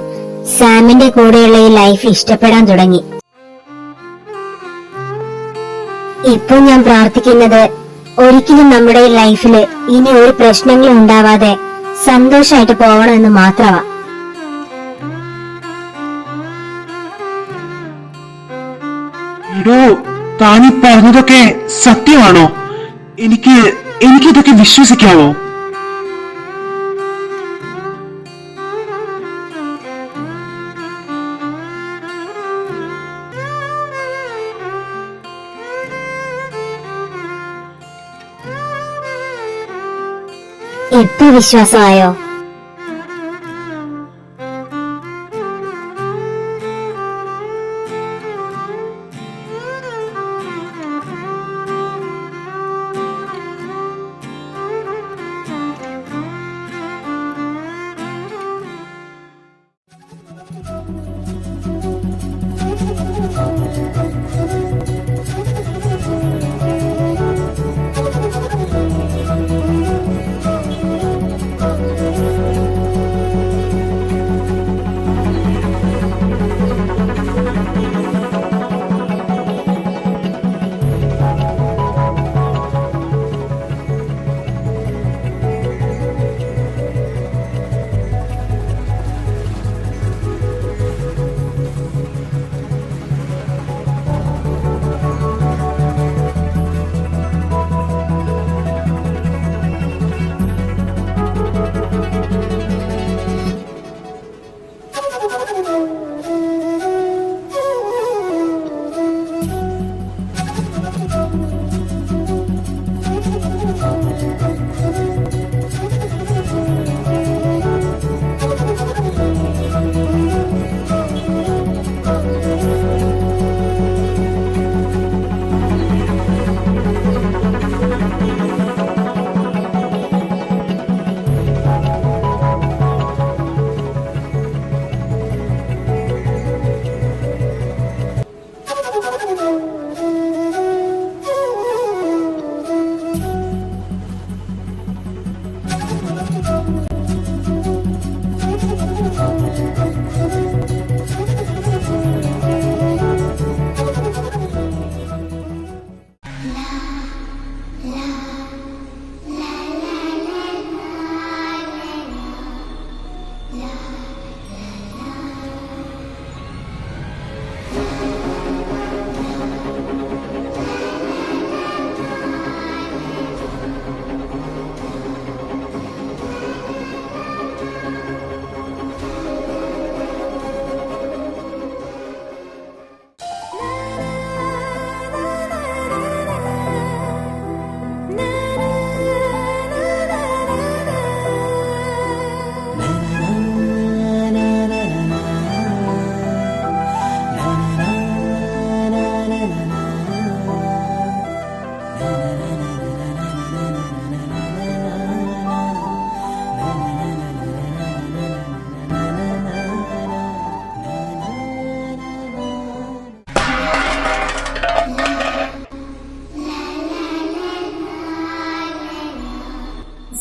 സാമിന്റെ കൂടെയുള്ള ഈ ലൈഫ് ഇഷ്ടപ്പെടാൻ തുടങ്ങി. ഇപ്പൊ ഞാൻ പ്രാർത്ഥിക്കുന്നത് ഒരിക്കലും നമ്മുടെ ഈ ലൈഫില് ഇനി ഒരു പ്രശ്നങ്ങളും ഉണ്ടാവാതെ സന്തോഷമായിട്ട് പോകണമെന്ന് മാത്രമാ. എടോ, താനീ പറഞ്ഞതൊക്കെ സത്യമാണോ? എനിക്കിതൊക്കെ വിശ്വസിക്കാവോ? ഇപ്പൊ വിശ്വാസമായോ?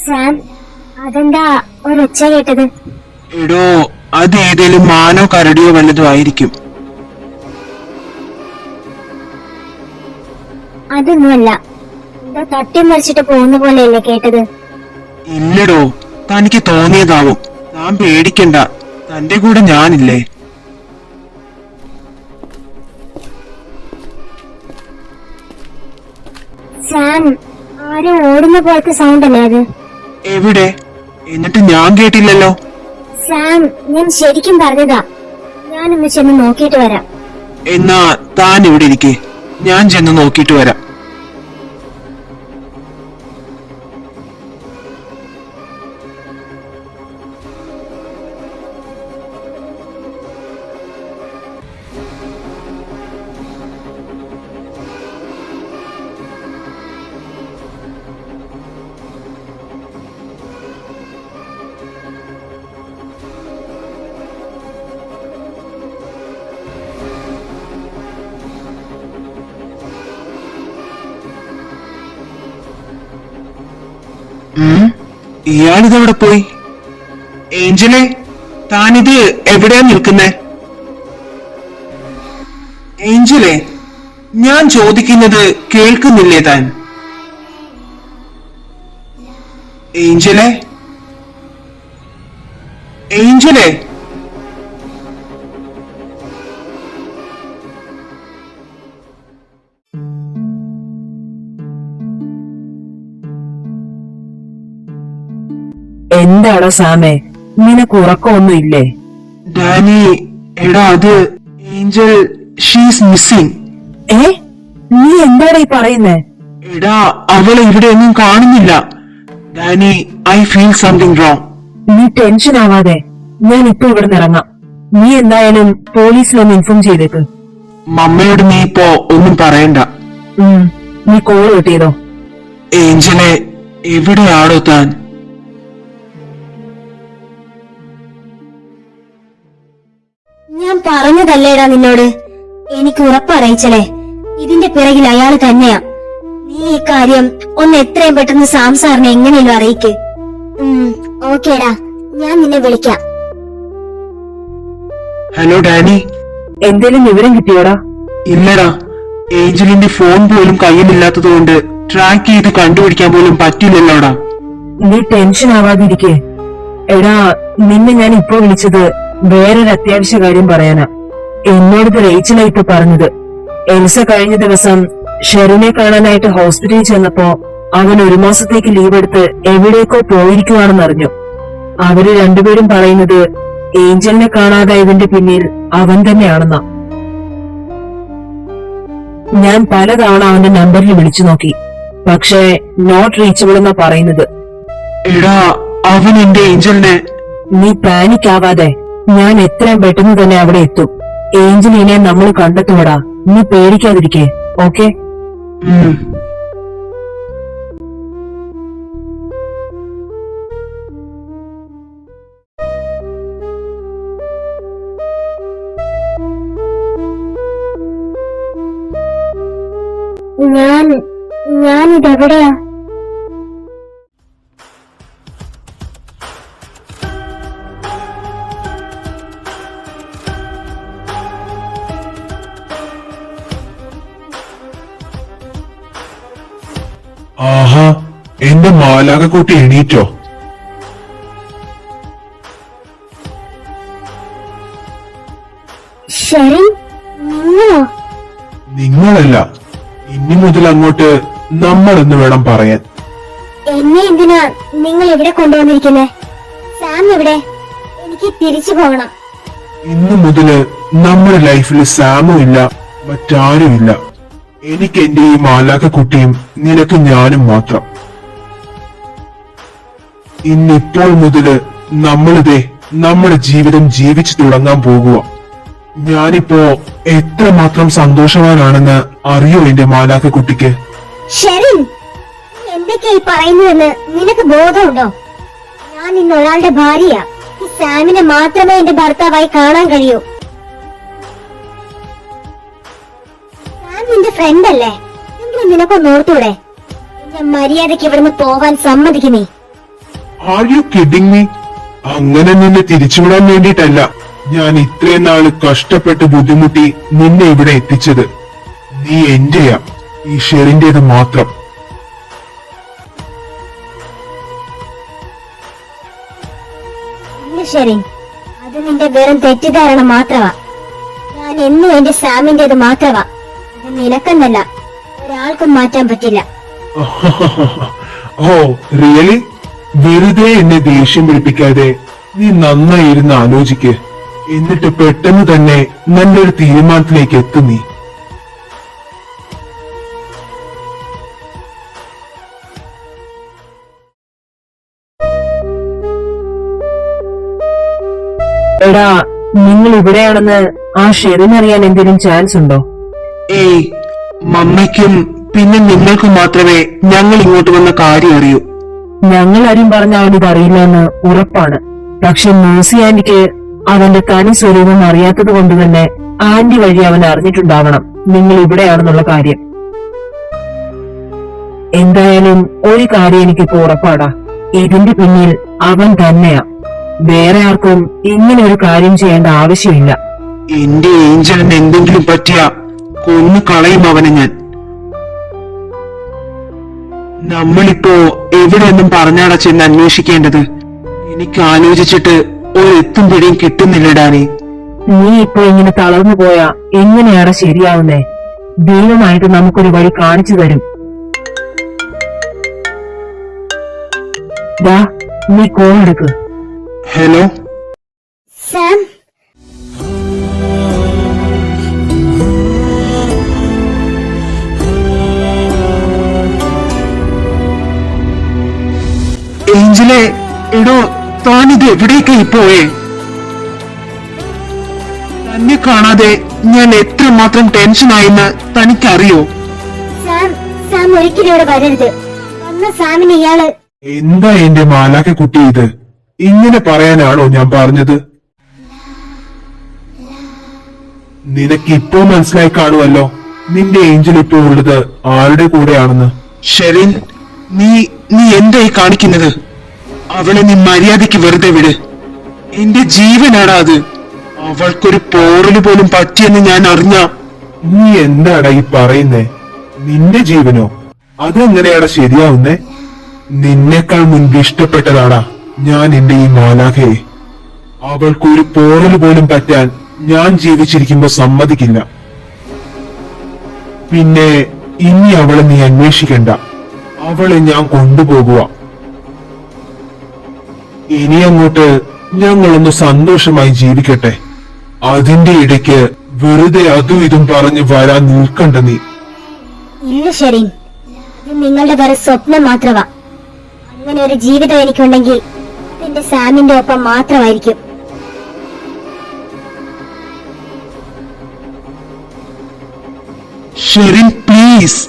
സാം, അതെന്താ ഒരൊച്ച കേട്ടത്? എടോ, അത് ഏതേലും മാനോ കരടിയോ വല്ലതും ആയിരിക്കും. അതൊന്നുമല്ല, എന്താ തട്ടി മറിച്ചിട്ട് പോകുന്ന പോലെയല്ലേ കേട്ടത്? ഇല്ലടോ, തനിക്ക് തോന്നിയതാവും. താൻ പേടിക്കണ്ട, തന്റെ കൂടെ ഞാനില്ലേ. സാം, ആരും ഓടുന്ന പോലത്തെ സൗണ്ട് അല്ലേ അത്? എവിടെ? എന്നിട്ട് ഞാൻ കേട്ടില്ലല്ലോ. സാം, ഞാൻ ശരിക്കും പറഞ്ഞതാ. ഞാനൊന്ന് ചെന്ന് നോക്കിയിട്ട് വരാം. എന്നാ താൻ ഇവിടെ ഇരിക്കെ, ഞാൻ ചെന്ന് നോക്കിയിട്ട് വരാം. ഇയാളിതെവിടെ പോയി? ഏഞ്ചലെ, താനിത് എവിടെയാ നിൽക്കുന്നേ? ഏഞ്ചലെ, ഞാൻ ചോദിക്കുന്നത് കേൾക്കുന്നില്ലേ താൻ? ഏഞ്ചലെ, ഏഞ്ചലെ. എന്താണോ സാമേ, നിനക്ക് ഉറക്കമൊന്നും ഇല്ലേ? ഡാനി, എടാ അത് ഏഞ്ചൽ, ഷീസ് മിസ്സിംഗ്. നീ എന്താണ് ഈ പറയുന്നേ? എടാ, അവളെ ഇവിടെ ഒന്നും കാണുന്നില്ല. Danny, I feel something wrong. നീ ടെൻഷൻ ആവാതെ, ഞാൻ ഇപ്പൊ ഇവിടെ ഇറങ്ങാം. നീ എന്തായാലും പോലീസിലൊന്ന് ഇൻഫോം ചെയ്തേക്ക്. മമ്മയോട് നീ ഇപ്പോ ഒന്നും പറയണ്ട. നീ കോള് കിട്ടിയതോ? ഏഞ്ചലെ, എവിടെയാണോ താൻ? ഞാൻ പറഞ്ഞതല്ലേടാ നിന്നോട്, എനിക്ക് ഉറപ്പറിയിച്ചലേ, ഇതിന്റെ പിറകിൽ അയാൾ തന്നെയാ. നീ ഈ കാര്യം ഒന്ന് എത്രയും പെട്ടെന്ന് സാം സാറിനെ എങ്ങനെയും അറിയിക്ക്. ഓക്കേടാ, ഞാൻ നിന്നെ വിളിക്കാം. Hello Danny. എന്തേലും വിവരം കിട്ടിയോടാ? ഇല്ലടാ, ഏഞ്ചലിന്റെ ഫോൺ പോലും കയ്യിലില്ലാത്തതുകൊണ്ട് ട്രാക്ക് ചെയ്ത് കണ്ടുപിടിക്കാൻ പോലും പറ്റില്ലല്ലോടാ. നീ ടെൻഷൻ ആവാതിരിക്കേ. എടാ, നിന്നെ ഞാൻ ഇപ്പൊ വിളിച്ചത് വേറൊരു അത്യാവശ്യ കാര്യം പറയാനാ. എന്നോടിത് റേച്ചലാ ഇപ്പൊ പറഞ്ഞത്. എൽസ കഴിഞ്ഞ ദിവസം ഷെറിനെ കാണാനായിട്ട് ഹോസ്പിറ്റലിൽ ചെന്നപ്പോ അവൻ 1 മാസത്തേക്ക് ലീവ് എടുത്ത് എവിടേക്കോ പോയിരിക്കുവാണെന്നറിഞ്ഞു. അവര് രണ്ടുപേരും പറയുന്നത് ഏഞ്ചലിനെ കാണാതായതിന്റെ പിന്നിൽ അവൻ തന്നെയാണെന്നാ. ഞാൻ പലതവണ അവന്റെ നമ്പറിൽ വിളിച്ചു നോക്കി, പക്ഷേ നോട്ട് റീച്ചബിൾ എന്നാ പറയുന്നത്. എടാ, അവൻ എന്റെ ഏഞ്ചലിനെ. നീ പാനിക് ആവാതെ, ഞാൻ എത്രയും പെട്ടെന്ന് തന്നെ അവിടെ എത്തും. ഏഞ്ചലിനെ നമ്മൾ കണ്ടെത്തുവടാ. നീ പേടിക്കാതിരിക്കേ, ഓക്കെ? ഞാനിതെവിടെയാ? ആഹാ, എന്റെ മാലാകക്കുട്ടി എണീറ്റോ? ഷെറിൻ, നിങ്ങളോ? നിങ്ങളല്ല, ഇനി മുതൽ അങ്ങോട്ട് നമ്മളെന്ന് വേണം പറയാൻ. എന്നെ എന്തിനാ നിങ്ങൾ ഇവിടെ കൊണ്ടുവന്നിരിക്കുന്നേ? സാം എവിടെ? എനിക്ക് തിരിച്ചു പോകണം. ഇന്നു മുതല് നമ്മുടെ ലൈഫിൽ സാമും ഇല്ല, മറ്റാരുമില്ല. എനിക്ക് എന്റെ ഈ മാലാകക്കുട്ടിയും നിനക്ക് ഞാനും മാത്രം. ഇന്നിപ്പോൾ മുതല് നമ്മളിതേ നമ്മുടെ ജീവിതം ജീവിച്ചു തുടങ്ങാൻ പോകുക. ഞാനിപ്പോ എത്രമാത്രം സന്തോഷവാനാണെന്ന് അറിയോ എന്റെ മാലാകക്കുട്ടിക്ക്? ഷെറിൻ, എന്തൊക്കെയായി പറയുന്നുവെന്ന് നിനക്ക് ബോധമുണ്ടോ? ഞാൻ ഇന്ന് ഒരാളുടെ ഭാര്യയാ. ഈ സാമിനെ മാത്രമേ എന്റെ ഭർത്താവായി കാണാൻ കഴിയൂ. സാം നിന്റെ ഫ്രണ്ട് അല്ലേ? എങ്കിലും നിനക്കൊന്ന് ഓർത്തൂടെ? എന്റെ മര്യാദയ്ക്ക് ഇവിടുന്ന് പോവാൻ സമ്മതിക്കുന്നേ. Are you kidding me? അങ്ങനെ നിന്നെ തിരിച്ചുവിടാൻ വേണ്ടിയിട്ടല്ല ഞാൻ ഇത്രയും നാള് കഷ്ടപ്പെട്ട് ബുദ്ധിമുട്ടി നിന്നെ ഇവിടെ എത്തിച്ചത്. നീ എന്റെയാ, ഈ ഷെറിന്റേത് മാത്രം. ഇല്ല ഷെറിൻ, അത് നിന്റെ വെറും തെറ്റിദ്ധാരണ മാത്രമാ. ഞാൻ എന്നും എന്റെ സാമിന്റേത് മാത്രമാ. അത് നിനക്കെന്നല്ല, ഒരാൾക്കും മാറ്റാൻ പറ്റില്ല. Oh really? വെറുതെ എന്നെ ദേഷ്യം പിടിപ്പിക്കാതെ നീ നന്നായിരുന്ന് ആലോചിക്ക്. എന്നിട്ട് പെട്ടെന്ന് തന്നെ നല്ലൊരു തീരുമാനത്തിലേക്ക് എത്തും നീ. എടാ, നിങ്ങൾ ഇവിടെയാണെന്ന് ആ ഷെറിൻ അറിയാൻ എന്തെങ്കിലും ചാൻസ് ഉണ്ടോ? ഏയ്, മമ്മയ്ക്കും പിന്നെ നിങ്ങൾക്കും മാത്രമേ ഞങ്ങൾ ഇങ്ങോട്ട് വന്ന കാര്യം അറിയൂ. ഞങ്ങൾ ആരും പറഞ്ഞ അവനിത് അറിയില്ലെന്ന് ഉറപ്പാണ്. പക്ഷെ മേഴ്സി ആന്റിക്ക് അവന്റെ തനി സ്വരൂപം അറിയാത്തത് കൊണ്ട് തന്നെ ആന്റി വഴി അവൻ അറിഞ്ഞിട്ടുണ്ടാവണം നിങ്ങൾ ഇവിടെയാണെന്നുള്ള കാര്യം. എന്തായാലും ഒരു കാര്യം എനിക്കിപ്പോ ഉറപ്പാടാ, ഇതിന്റെ പിന്നിൽ അവൻ തന്നെയാ. വേറെ ആർക്കും ഇങ്ങനെ ഒരു കാര്യം ചെയ്യേണ്ട ആവശ്യമില്ല. എന്റെ ഏഞ്ചലിന് എന്തെങ്കിലും പറ്റിയ കൊന്നു കളയും അവനെ ഞാൻ. നമ്മളിപ്പോ എവിടെയൊന്നും പറഞ്ഞാടാ ചെന്ന് അന്വേഷിക്കേണ്ടത്? എനിക്ക് ആലോചിച്ചിട്ട് ഒരു എത്തും പിടിയും കിട്ടുന്നില്ലടാനേ. നീ ഇപ്പൊ ഇങ്ങനെ തളർന്നു പോയാ എങ്ങനെയാണ് ശരിയാവുന്നേ? ദൈവമായിട്ട് നമുക്കൊരു വഴി കാണിച്ചു തരും. ദാ, നീ കോൾ എടുക്ക്. ഹലോ സാം, ഏഞ്ചലെ, എടോ താനിത് എവിടേക്കായി പോയേ? തന്നെ കാണാതെ ഞാൻ എത്രമാത്രം ടെൻഷനായെന്ന് തനിക്കറിയോ? സാം ഒരിക്കലും ഇവിടെ വരരുത്. വന്ന സാമിന് ഇയാള് എന്താ എന്റെ മാലാഖ കുട്ടി ഇത്? ഇങ്ങനെ പറയാനാണോ ഞാൻ പറഞ്ഞത്? നിനക്ക് ഇപ്പോ മനസ്സിലായി കാണുമല്ലോ നിന്റെ ഏഞ്ചൽ ഇപ്പോ ഉള്ളത് ആരുടെ കൂടെയാണെന്ന്. ഷെറിൻ, നീ നീ എന്തായി കാണിക്കുന്നത്? അവളെ നീ മര്യാദയ്ക്ക് വെറുതെ വിട്. എന്റെ ജീവനാടാ അത്. അവൾക്കൊരു പോറല് പോലും പറ്റിയെന്ന് ഞാൻ അറിഞ്ഞ. നീ എന്താടാ ഈ പറയുന്നേ? നിന്റെ ജീവനോ? അതെങ്ങനെയാടാ ശരിയാവുന്നേ? നിന്നേക്കാൾ മുൻപ് ഇഷ്ടപ്പെട്ടതാടാ ഞാൻ എന്റെ ഈ മാലാഖയെ. അവൾക്കൊരു പോറല് പോലും പറ്റാൻ ഞാൻ ജീവിച്ചിരിക്കുമ്പോ സമ്മതിക്കില്ല. പിന്നെ ഇനി അവളെ നീ അന്വേഷിക്കണ്ട. അവളെ ഞാൻ കൊണ്ടുപോകുക. ഇനി അങ്ങോട്ട് ഞങ്ങളൊന്ന് സന്തോഷമായി ജീവിക്കട്ടെ. അതിന്റെ ഇടയ്ക്ക് വെറുതെ അതും ഇതും പറഞ്ഞ് വരാൻ നിൽക്കണ്ട നീ. ഇല്ല ഷെറിൻ, ഇത് നിങ്ങളുടെ വെറും സ്വപ്നം മാത്രമാ. അങ്ങനെ ഒരു ജീവിതം എനിക്കുണ്ടെങ്കിൽ എന്റെ സാമിന്റെ ഒപ്പം മാത്രമായിരിക്കും. ഷെറിൻ പ്ലീസ്,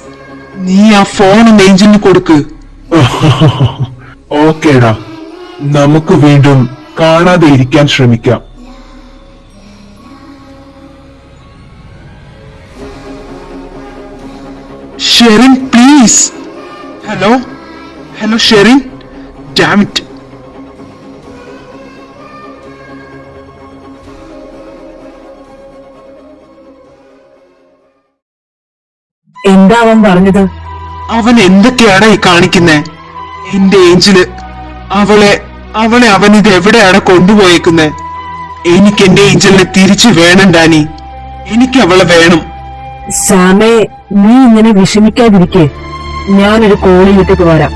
നീ ആ ഫോൺ ഏഞ്ചലിന് കൊടുക്ക്. ഓക്കേടാ, നമുക്ക് വീണ്ടും കാണാതെ ഇരിക്കാൻ ശ്രമിക്കാം. Sherin please. Hello hello Sherin, dam it. എന്താ അവൻ പറഞ്ഞത്? അവൻ എന്തൊക്കെയാണ് ഈ കാണിക്കുന്നേ? എന്റെ ഏഞ്ചല്, അവളെ അവൻ ഇത് എവിടെയാണ് കൊണ്ടുപോയേക്കുന്നേ? എനിക്ക് എന്റെ ഏഞ്ചലിനെ തിരിച്ചു വേണം ഡാനി. എനിക്ക് അവളെ വേണം. സാമേ, നീ ഇങ്ങനെ വിഷമിക്കാതിരിക്കേ. ഞാനൊരു കോൾ ചെയ്തിട്ട് വരാം.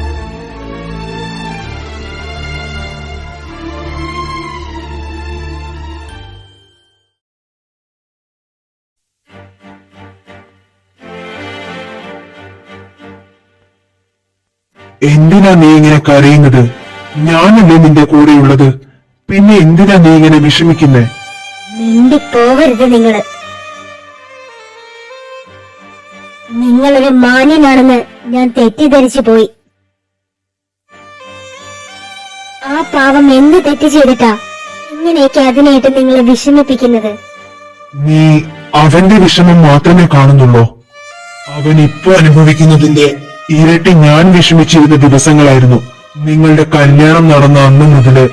എന്തിനാ നീ ഇങ്ങനെ കരയുന്നത്? ഞാനല്ലേ നിന്റെ കൂടെയുള്ളത്. പിന്നെ എന്തിനാ നീ ഇങ്ങനെ വിഷമിക്കുന്നേ? മിണ്ടിപ്പോവരുത് നിങ്ങള്. നിങ്ങളൊരു മാന്യനാണെന്ന് ഞാൻ തെറ്റിദ്ധരിച്ചു പോയി. ആ പാവം എന്ത് തെറ്റ് ചെയ്തിട്ടാ ഇങ്ങനെയൊക്കെ അതിനായിട്ട് നിങ്ങളെ വിഷമിപ്പിക്കുന്നത്? നീ അവന്റെ വിഷമം മാത്രമേ കാണുന്നുള്ളൂ. അവൻ ഇപ്പൊ അനുഭവിക്കുന്നതിന്റെ ഇരട്ടി ഞാൻ വിഷമിച്ചിരുന്ന ദിവസങ്ങളായിരുന്നു നിങ്ങളുടെ കല്യാണം നടന്ന അന്നു മുതല്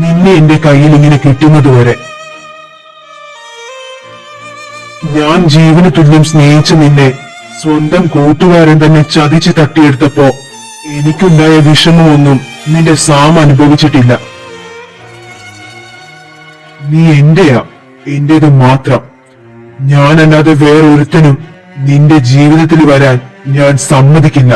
നിന്നെ എന്റെ കയ്യിൽ ഇങ്ങനെ കിട്ടുന്നത് വരെ. ഞാൻ ജീവന് തുല്യം സ്നേഹിച്ച നിന്നെ സ്വന്തം കൂട്ടുകാരൻ തന്നെ ചതിച്ച് തട്ടിയെടുത്തപ്പോ എനിക്കുണ്ടായ വിഷമമൊന്നും നിന്റെ സാം അനുഭവിച്ചിട്ടില്ല. നീ എന്റെയാ, എന്റേത് മാത്രം. ഞാനല്ലാതെ വേറൊരുത്തനും നിന്റെ ജീവിതത്തിൽ വരാൻ ഞാൻ സമ്മതിക്കില്ല.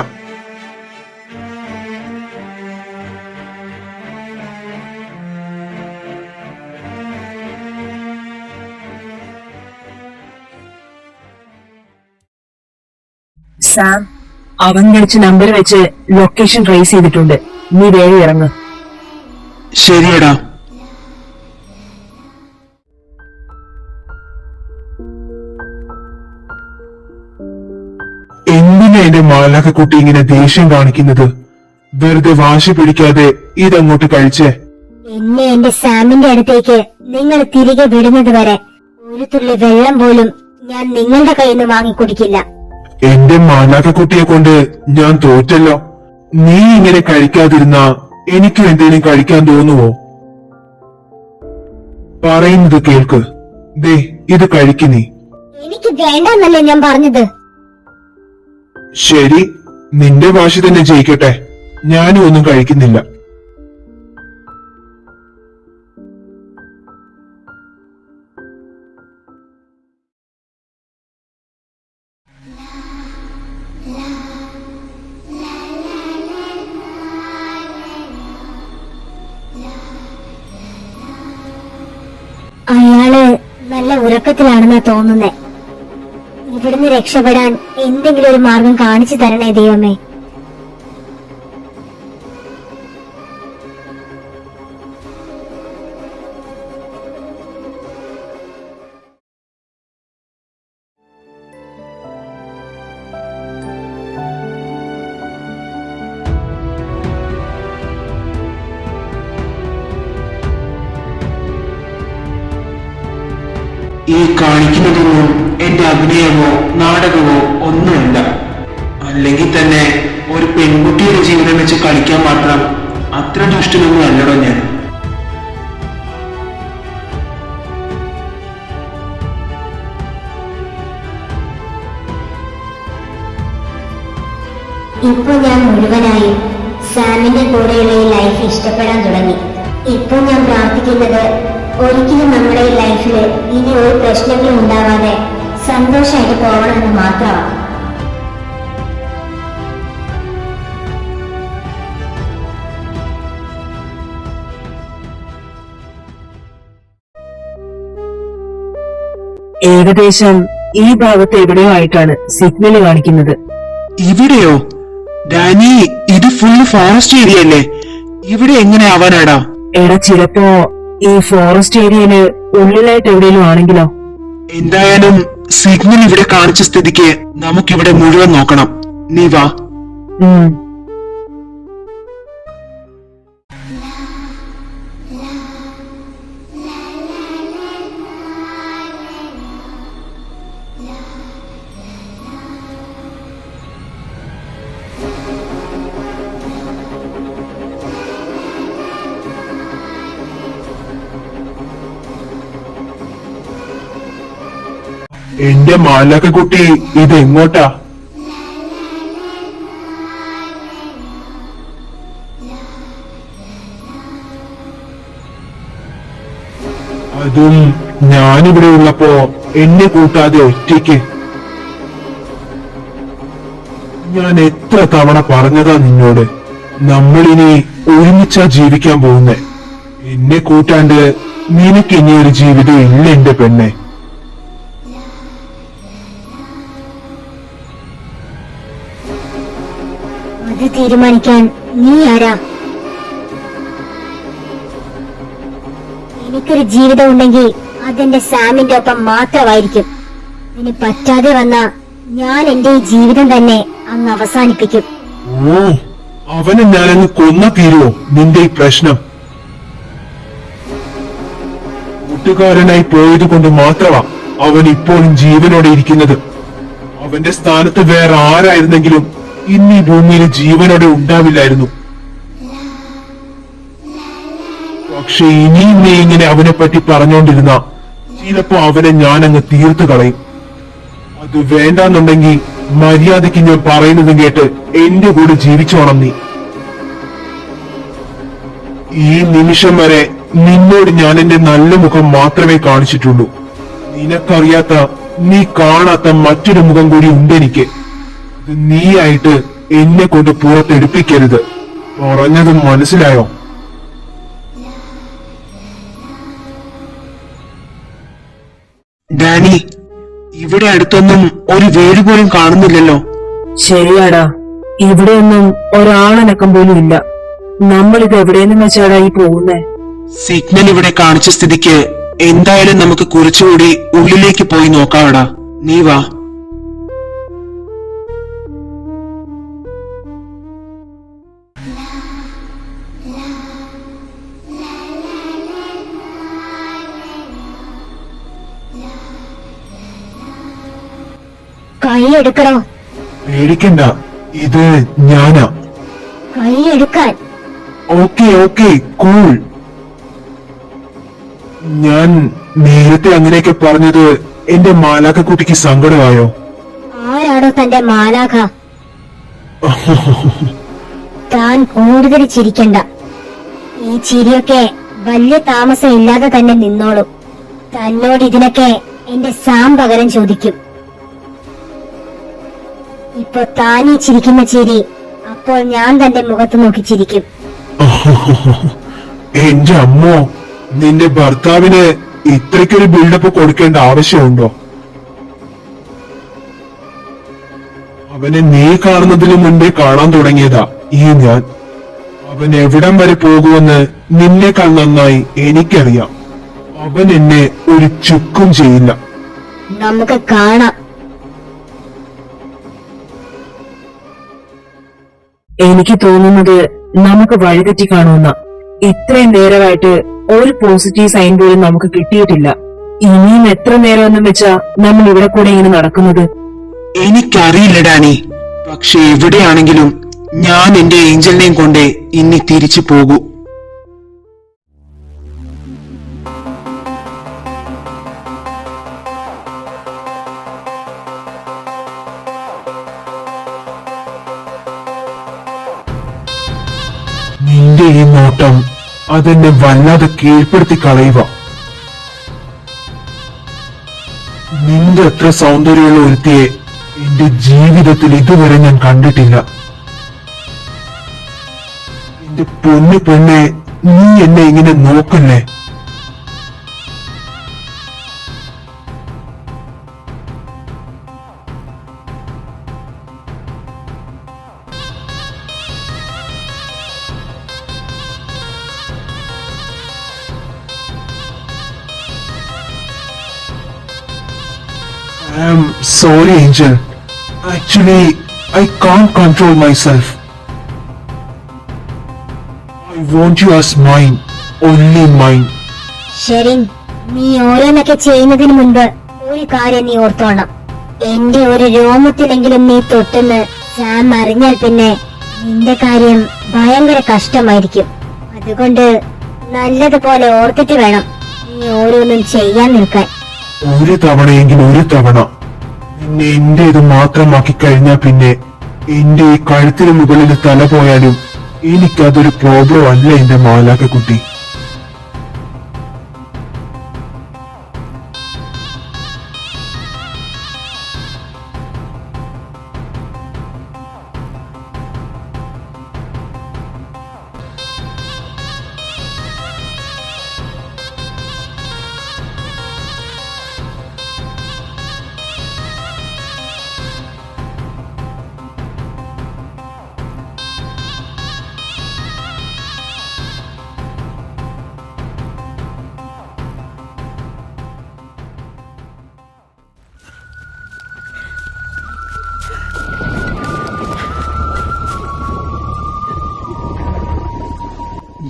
സാം, അവൻ വിളിച്ച നമ്പർ വെച്ച് ലൊക്കേഷൻ ട്രേസ് ചെയ്തിട്ടുണ്ട്. നീ വേഗം ഇറങ്ങ്. ശരിയടാ. എന്തിനാ എന്റെ മാലാഖക്കുട്ടി ഇങ്ങനെ ദേഷ്യം കാണിക്കുന്നത്? വെറുതെ വാശി പിടിക്കാതെ ഇതങ്ങോട്ട് കഴിച്ചേ. എന്നെ എന്റെ സാമിന്റെ അടുത്തേക്ക് നിങ്ങൾ തിരികെ വിടുന്നത് വരെ ഒരു തുള്ളി വെള്ളം പോലും ഞാൻ നിങ്ങളുടെ കയ്യിൽ നിന്ന് വാങ്ങിക്കുടിക്കില്ല. എന്റെ മാലാഖക്കുട്ടിയെ കൊണ്ട് ഞാൻ തോറ്റല്ലോ. നീ ഇങ്ങനെ കഴിക്കാതിരുന്നാ എനിക്ക് എന്തെങ്കിലും കഴിക്കാൻ തോന്നുവോ? പറയുന്നത് കേൾക്ക്. ദേ, ഇത് കഴിക്ക് നീ. എനിക്ക് വേണ്ടെന്നല്ലേ ഞാൻ പറഞ്ഞത്. ശരി, നിന്റെ വാശി തന്നെ ജയിക്കട്ടെ. ഞാനും ഒന്നും കഴിക്കുന്നില്ല. അയാള് നല്ല ഉറക്കത്തിലാണെന്നാ തോന്നുന്നേ. ഇവിടുന്ന് രക്ഷപ്പെടാൻ എന്തെങ്കിലും ഒരു മാർഗം കാണിച്ചു തരണേ ദൈവമേ. ഈ കാണിക്കുന്നതൊന്നും എന്റെ അഭിനയമോ നാടകമോ ഒന്നുമല്ല. അല്ലെങ്കിൽ തന്നെ ഒരു പെൺകുട്ടിയുടെ ജീവിതം വെച്ച് കളിക്കാൻ മാത്രം അത്ര ദുഷ്ടനൊന്നും അല്ലടോ ഞാൻ. ഇപ്പൊ ഞാൻ മുഴുവനായും സാമിന്റെ കൂടെയുള്ള ഈ ലൈഫ് ഇഷ്ടപ്പെടാൻ തുടങ്ങി. ഇപ്പൊ ഞാൻ പ്രാർത്ഥിക്കുന്നത് ഒരിക്കലും നമ്മുടെ ഈ ലൈഫില് ഇനി ഒരു പ്രശ്നങ്ങളും ഉണ്ടാവാതെ സന്തോഷമായിട്ട് പോകണമെന്ന് മാത്രമാണ്. ഏകദേശം ഈ ഭാഗത്ത് എവിടെയോ ആയിട്ടാണ് സിഗ്നൽ കാണിക്കുന്നത്. ഇവിടെയോ? ഡാനി, ഇത് ഫുള്ള് ഫോറസ്റ്റ് ഏരിയ അല്ലേ? ഇവിടെ എങ്ങനെ ആവാനാടാ? എടാ, ചിലപ്പോ ഈ ഫോറസ്റ്റ് ഏരിയയില് ഉള്ളിലായിട്ട് എവിടെയെങ്കിലും ആണെങ്കിലോ? എന്തായാലും സിഗ്നൽ ഇവിടെ കാണിച്ച സ്ഥിതിക്ക് നമുക്കിവിടെ മുഴുവൻ നോക്കണം. നീ വാ. എന്റെ മാലാഖക്കുട്ടി ഇതെങ്ങോട്ടാ? അതും ഞാനിവിടെ ഉള്ളപ്പോ എന്നെ കൂട്ടാതെ ഒറ്റയ്ക്ക്. ഞാൻ എത്ര തവണ പറഞ്ഞതാ നിന്നോട്, നമ്മളിനി ഒരുമിച്ചാ ജീവിക്കാൻ പോകുന്നേ. എന്നെ കൂട്ടാണ്ട് നിനക്ക് ഇനി ഒരു ജീവിതം ഇല്ല എന്റെ പെണ്ണെ. അത് തീരുമാനിക്കാൻ നീ ആരാ? എനിക്കൊരു ജീവിതം ഉണ്ടെങ്കിൽ അതെന്റെ സാമിന്റെ ഒപ്പം മാത്രമായിരിക്കും. ഇതിന് പറ്റാതെ വന്ന ഞാൻ എന്റെ ഈ ജീവിതം തന്നെ അങ്ങ് അവസാനിപ്പിക്കും. ഓ, അവനെ ഞാനങ്ങ് കൊന്ന തീരുവോ നിന്റെ ഈ പ്രശ്നം? കൂട്ടുകാരനായി പോയത് കൊണ്ട് മാത്രമാ അവൻ ഇപ്പോഴും ജീവനോടെ ഇരിക്കുന്നത്. അവന്റെ സ്ഥാനത്ത് വേറെ ആരായിരുന്നെങ്കിലും ഇന്ന് ഈ ഭൂമിയിൽ ജീവനോടെ ഉണ്ടാവില്ലായിരുന്നു. പക്ഷെ ഇനിയും നീ ഇങ്ങനെ അവനെ പറ്റി പറഞ്ഞോണ്ടിരുന്ന ചിലപ്പോ അവനെ ഞാൻ അങ്ങ് തീർത്തു കളയും. അത് വേണ്ടാന്നുണ്ടെങ്കിൽ മര്യാദയ്ക്ക് ഞാൻ പറയുന്നതും കേട്ട് എന്റെ കൂടെ ജീവിച്ചോണം നീ. ഈ നിമിഷം വരെ നിന്നോട് ഞാൻ എന്റെ നല്ല മുഖം മാത്രമേ കാണിച്ചിട്ടുള്ളൂ. നിനക്കറിയാത്ത, നീ കാണാത്ത മറ്റൊരു മുഖം കൂടി ഉണ്ടെനിക്ക്. ഇത് നീയായിട്ട് എന്നെ കൊണ്ട് പുറത്തെടുപ്പിക്കരുത്. പറഞ്ഞത് മനസ്സിലായോ? ഡാനി, ഇവിടെ അടുത്തൊന്നും ഒരു വീട് പോലും കാണുന്നില്ലല്ലോ. ശരിയാടാ, ഇവിടെയൊന്നും ഒരാളനക്കം പോലും ഇല്ല. നമ്മളിത് എവിടെയെന്ന് വെച്ചാടാ ഈ പോകുന്നേ? സിഗ്നൽ ഇവിടെ കാണിച്ച സ്ഥിതിക്ക് എന്തായാലും നമുക്ക് കുറച്ചുകൂടി ഉള്ളിലേക്ക് പോയി നോക്കാവടാ. നീ വാ. കൈ എടുക്കണോ? പേടിക്കണ്ട, ഇത് ഞാനാ. കൈ എടുക്കാൻ. Okay okay, cool. ഞാൻ നേരത്തെ അങ്ങനെയൊക്കെ പറഞ്ഞത് എന്റെ മാലാക്കക്കുട്ടിക്ക് സങ്കടമായോ? ആരാണോ തന്റെ മാലാഖ? താൻ കൂടുതൽ ചിരിക്കണ്ട. ഈ ചിരിയൊക്കെ വലിയ താമസം ഇല്ലാതെ തന്നെ നിന്നോളും. തന്നോട് ഇതിനൊക്കെ എന്റെ സാം പകരം ചോദിക്കും. ഇപ്പൊ താനീ ചിരിക്കുന്ന ചിരി അപ്പോൾ ഞാൻ തന്റെ മുഖത്ത് നോക്കി ചിരിക്കും. എന്റെ അമ്മോ, നിന്റെ ഭർത്താവിന് ഇത്രയ്ക്കൊരു ബിൽഡപ്പ് കൊടുക്കേണ്ട ആവശ്യമുണ്ടോ? അവനെ നീ കാണുന്നതിന് മുൻപേ കാണാൻ തുടങ്ങിയതാ ഈ ഞാൻ. അവൻ എവിടം വരെ പോകുമെന്ന് നിന്നേക്കാൾ നന്നായി എനിക്കറിയാം. അവൻ എന്നെ ഒരു ചുക്കും ചെയ്യില്ല. നമുക്ക് കാണാം. എനിക്ക് തോന്നുന്നത് നമുക്ക് വഴിതെറ്റി കാണുമെന്ന. ഇത്രയും നേരമായിട്ട് ഒരു പോസിറ്റീവ് സൈൻ പോലും നമുക്ക് കിട്ടിയിട്ടില്ല. ഇനിയും എത്ര നേരമെന്നും വെച്ചാ നമ്മൾ ഇവിടെ കൂടെ ഇങ്ങനെ നടക്കുന്നത്? എനിക്കറിയില്ല ഡാനി, പക്ഷെ എവിടെയാണെങ്കിലും ഞാൻ എന്റെ ഏഞ്ചലിനെയും കൊണ്ടേ ഇനി തിരിച്ചു പോകൂ. നിന്റെ ഈ നോട്ടം അതെന്നെ വല്ലാതെ കീഴ്പ്പെടുത്തി കളയുക. നിന്റെ അത്ര സൗന്ദര്യമുള്ള ഒരുത്തിയെ എന്റെ ജീവിതത്തിൽ ഇതുവരെ ഞാൻ കണ്ടിട്ടില്ല. എന്റെ പൊന്നു പെണ്ണെ, നീ എന്നെ ഇങ്ങനെ നോക്കല്ലേ. I am sorry, Angel. Actually, I can't control myself. I want you as mine, only mine. ശരി, നീ ഓരോന്നൊക്കെ ചെയ്യുന്നതിന് മുൻപ് ഒരു കാര്യം നീ ഓർത്തോണം. എന്റെ ഒരു രോമത്തിലെങ്കിലും നീ തൊട്ടെന്ന് സാം അറിഞ്ഞാൽ പിന്നെ നിന്റെ കാര്യം ഭയങ്കര കഷ്ടമായിരിക്കും. അതുകൊണ്ട് നല്ലതുപോലെ ഓർത്തിട്ട് വേണം നീ ഓരോന്നും ചെയ്യാൻ നിൽക്കാൻ. ഒരു തവണയെങ്കിലും ഒരു തവണ നിന്നെ എന്റേത് മാത്രമാക്കി കഴിഞ്ഞാൽ പിന്നെ എന്റെ ഈ കഴുത്തിന് മുകളിൽ തല പോയാലും എനിക്കതൊരു പ്രോബ്ലം അല്ല എന്റെ മാലാക്കക്കുട്ടി.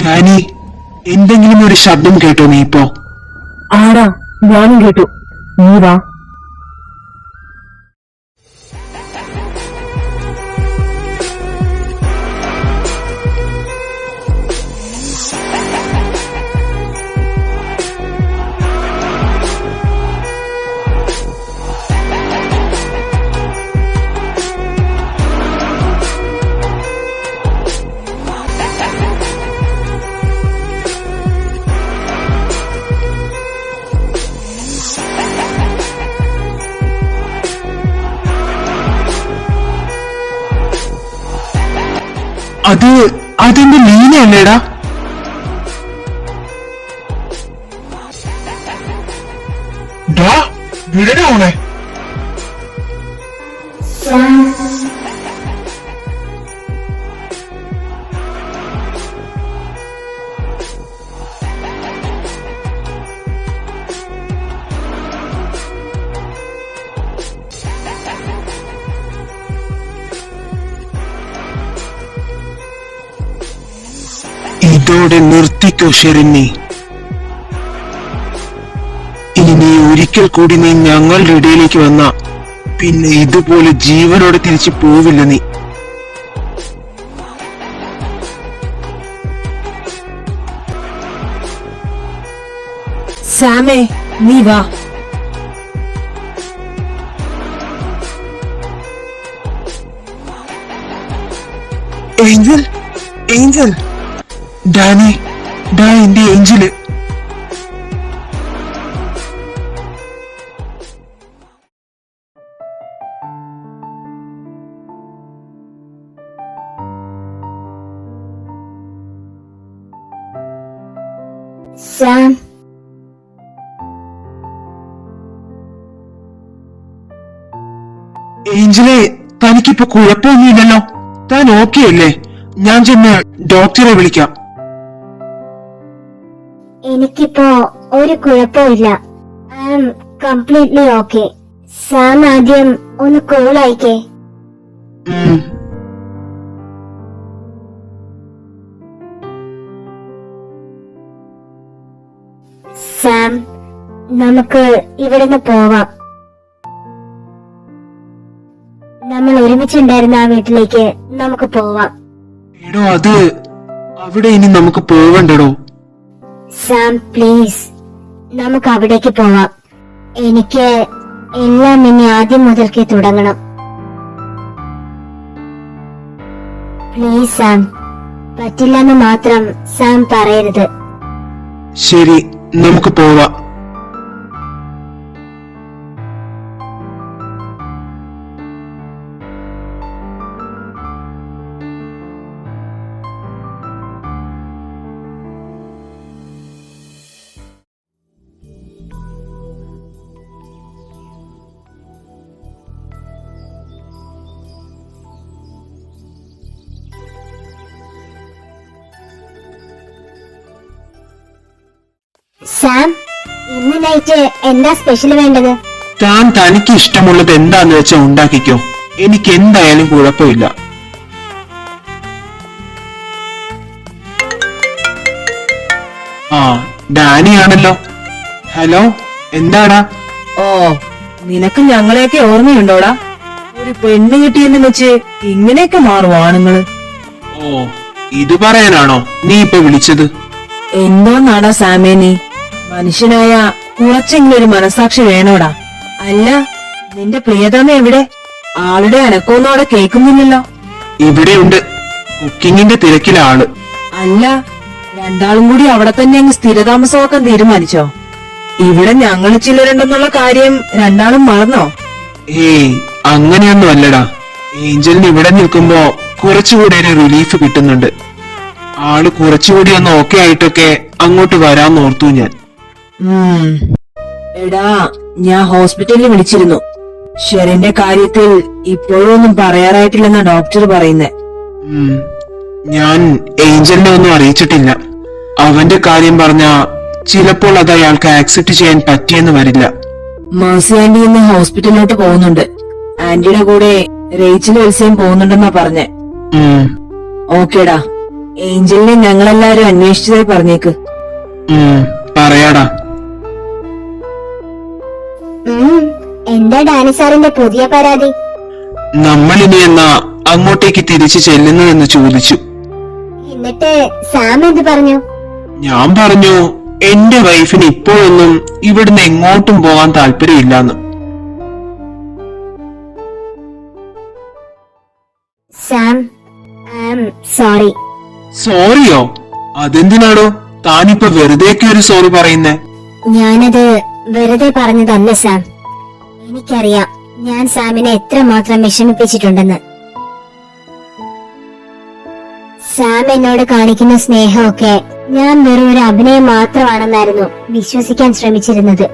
ഡാനി, എന്തെങ്കിലും ഒരു ശബ്ദം കേട്ടോ നീ ഇപ്പോ? ആടാ, ഞാനും കേട്ടു. നീ വാ. അതെന്റെ ലീനയല്ലേടാ? ഡാ വിടടാ അവളെ. ഇതോടെ നിർത്തിക്കോ ഷെറിനി. ഇനി ഒരിക്കൽ കൂടി നീ ഞങ്ങളുടെ ഇടയിലേക്ക് വന്ന പിന്നെ ഇതുപോലെ ജീവനോടെ തിരിച്ചു പോവില്ല നീ. സാമേ, നീ വാ. ഏഞ്ചൽ, ഏഞ്ചൽ, ഡാനി, എന്റെ ഏഞ്ചല്. സാം, ഏഞ്ചലെ, തനിക്കിപ്പോ കുഴപ്പമൊന്നുമില്ലല്ലോ? താൻ ഓക്കെ അല്ലേ? ഞാൻ ചെന്ന് ഡോക്ടറെ വിളിക്കാം. എനിക്കിപ്പോ ഒരു കുഴപ്പമില്ല. I am completely okay. Sam ആദ്യം ഒന്ന് കോൾ അയക്കേ. ഉം. സാം, നമുക്ക് ഇവിടുന്ന് പോവാം. നമ്മൾ ഒരുമിച്ചുണ്ടായിരുന്ന ആ വീട്ടിലേക്ക് നമുക്ക് പോവാം. എടോ, അവിടെ ഇനി നമുക്ക് പോവണ്ടടോ. സാം പ്ലീസ്, നമുക്ക് അവിടേക്ക് പോവാം. എനിക്ക് എല്ലാം ഇനി ആദ്യം മുതൽക്കേ തുടങ്ങണം. പ്ലീസ് സാം, പറ്റില്ലെന്ന് മാത്രം സാം പറയരുത്. ശരി, നമുക്ക് പോവാം. സാം, ഇന്ന് നൈറ്റ് എന്താ സ്പെഷ്യൽ വേണ്ടത്? തനിക്ക് ഇഷ്ടമുള്ളത് എന്താന്ന് വെച്ചാ ഉണ്ടാക്കിക്കോ. എനിക്ക് എന്തായാലും കുഴപ്പമില്ല. ആ, ഡാനിയാണല്ലോ. ഹലോ, എന്താടാ? ഓ, നിനക്ക് ഞങ്ങളെയൊക്കെ ഓർമ്മയുണ്ടോടാ? ഒരു പെണ്ണ് കിട്ടിയെന്ന് വെച്ച് ഇങ്ങനെയൊക്കെ മാറും ആണുങ്ങള്. ഓ, ഇത് പറയാനാണോ നീ ഇപ്പൊ വിളിച്ചത്? എന്തോന്നാടാ സാമേ നീ? മനുഷ്യനായ കുറച്ചെങ്കിലും ഒരു മനസാക്ഷി വേണോടാ. അല്ല, നിന്റെ പ്രിയതമ എവിടെ? ആളുടെ അനക്കമൊന്നും അവിടെ കേൾക്കുന്നില്ലല്ലോ. ഇവിടെയുണ്ട്, കുക്കിങ്ങിന്റെ തിരക്കിലാണ്. അല്ല, രണ്ടാളും കൂടി അവിടെ തന്നെ അങ്ങ് സ്ഥിരതാമസമാക്കാൻ തീരുമാനിച്ചോ? ഇവിടെ ഞങ്ങൾ ചിലരുണ്ടെന്നുള്ള കാര്യം രണ്ടാളും മറന്നോ? ഏയ്, അങ്ങനെയൊന്നും അല്ലടാ. ഏഞ്ചലിന് ഇവിടെ നിൽക്കുമ്പോ കുറച്ചുകൂടി ഒരു റിലീഫ് കിട്ടുന്നുണ്ട്. ആള് കുറച്ചുകൂടി ഒന്ന് ഓക്കെ ആയിട്ടൊക്കെ അങ്ങോട്ട് വരാന്ന് ഓർത്തു ഞാൻ. എടാ, ഞാൻ ഹോസ്പിറ്റലിൽ വിളിച്ചിരുന്നു. ഷെറിന്റെ കാര്യത്തിൽ ഇപ്പോഴൊന്നും പറയാറായിട്ടില്ലെന്നാ ഡോക്ടർ പറയുന്നേ. ഞാൻ ഏഞ്ചലിനെ ഒന്നും അറിയിച്ചിട്ടില്ല. അവന്റെ കാര്യം പറഞ്ഞ ചിലപ്പോൾ അത് അയാൾക്ക് ആക്സെപ്റ്റ് ചെയ്യാൻ പറ്റിയെന്ന് വരില്ല. മേഴ്സി ആന്റി ഇന്ന് ഹോസ്പിറ്റലിലോട്ട് പോകുന്നുണ്ട്. ആന്റിയുടെ കൂടെ റേച്ചിൽ എൽസയും പോകുന്നുണ്ടെന്നാ പറഞ്ഞേ. ഓക്കേടാ, ഏഞ്ചലിനെ ഞങ്ങളെല്ലാരും അന്വേഷിച്ചതായി പറഞ്ഞേക്ക്. പറയാടാ. എന്താ ഡാനി സാറിന്റെ പുതിയ പരാതി? നമ്മളിനി എന്നാ അങ്ങോട്ടേക്ക് തിരിച്ചു ചെല്ലുന്നതെന്ന് ചോദിച്ചു. എന്നിട്ട് സാം എന്ത് പറഞ്ഞു? ഞാൻ പറഞ്ഞു, എന്റെ വൈഫിന് ഇപ്പോഴൊന്നും ഇവിടുന്ന് എങ്ങോട്ടും പോകാൻ താല്പര്യമില്ലാന്ന്. Sam, sorry. സോറിയോ? അതെന്തിനാടോ താനിപ്പോ വെറുതെയൊക്കെ ഒരു സോറി പറയുന്നേ? ഞാനത് വെറുതെ പറഞ്ഞതല്ല സാം. എനിക്കറിയാം ഞാൻ സാമിനെ എത്രമാത്രം വിഷമിപ്പിച്ചിട്ടുണ്ടെന്ന്. സാം എന്നോട് കാണിക്കുന്ന സ്നേഹമൊക്കെ ഞാൻ വെറും ഒരു അഭിനയം മാത്രമാണെന്നായിരുന്നു വിശ്വസിക്കാൻ ശ്രമിച്ചിരുന്നത്.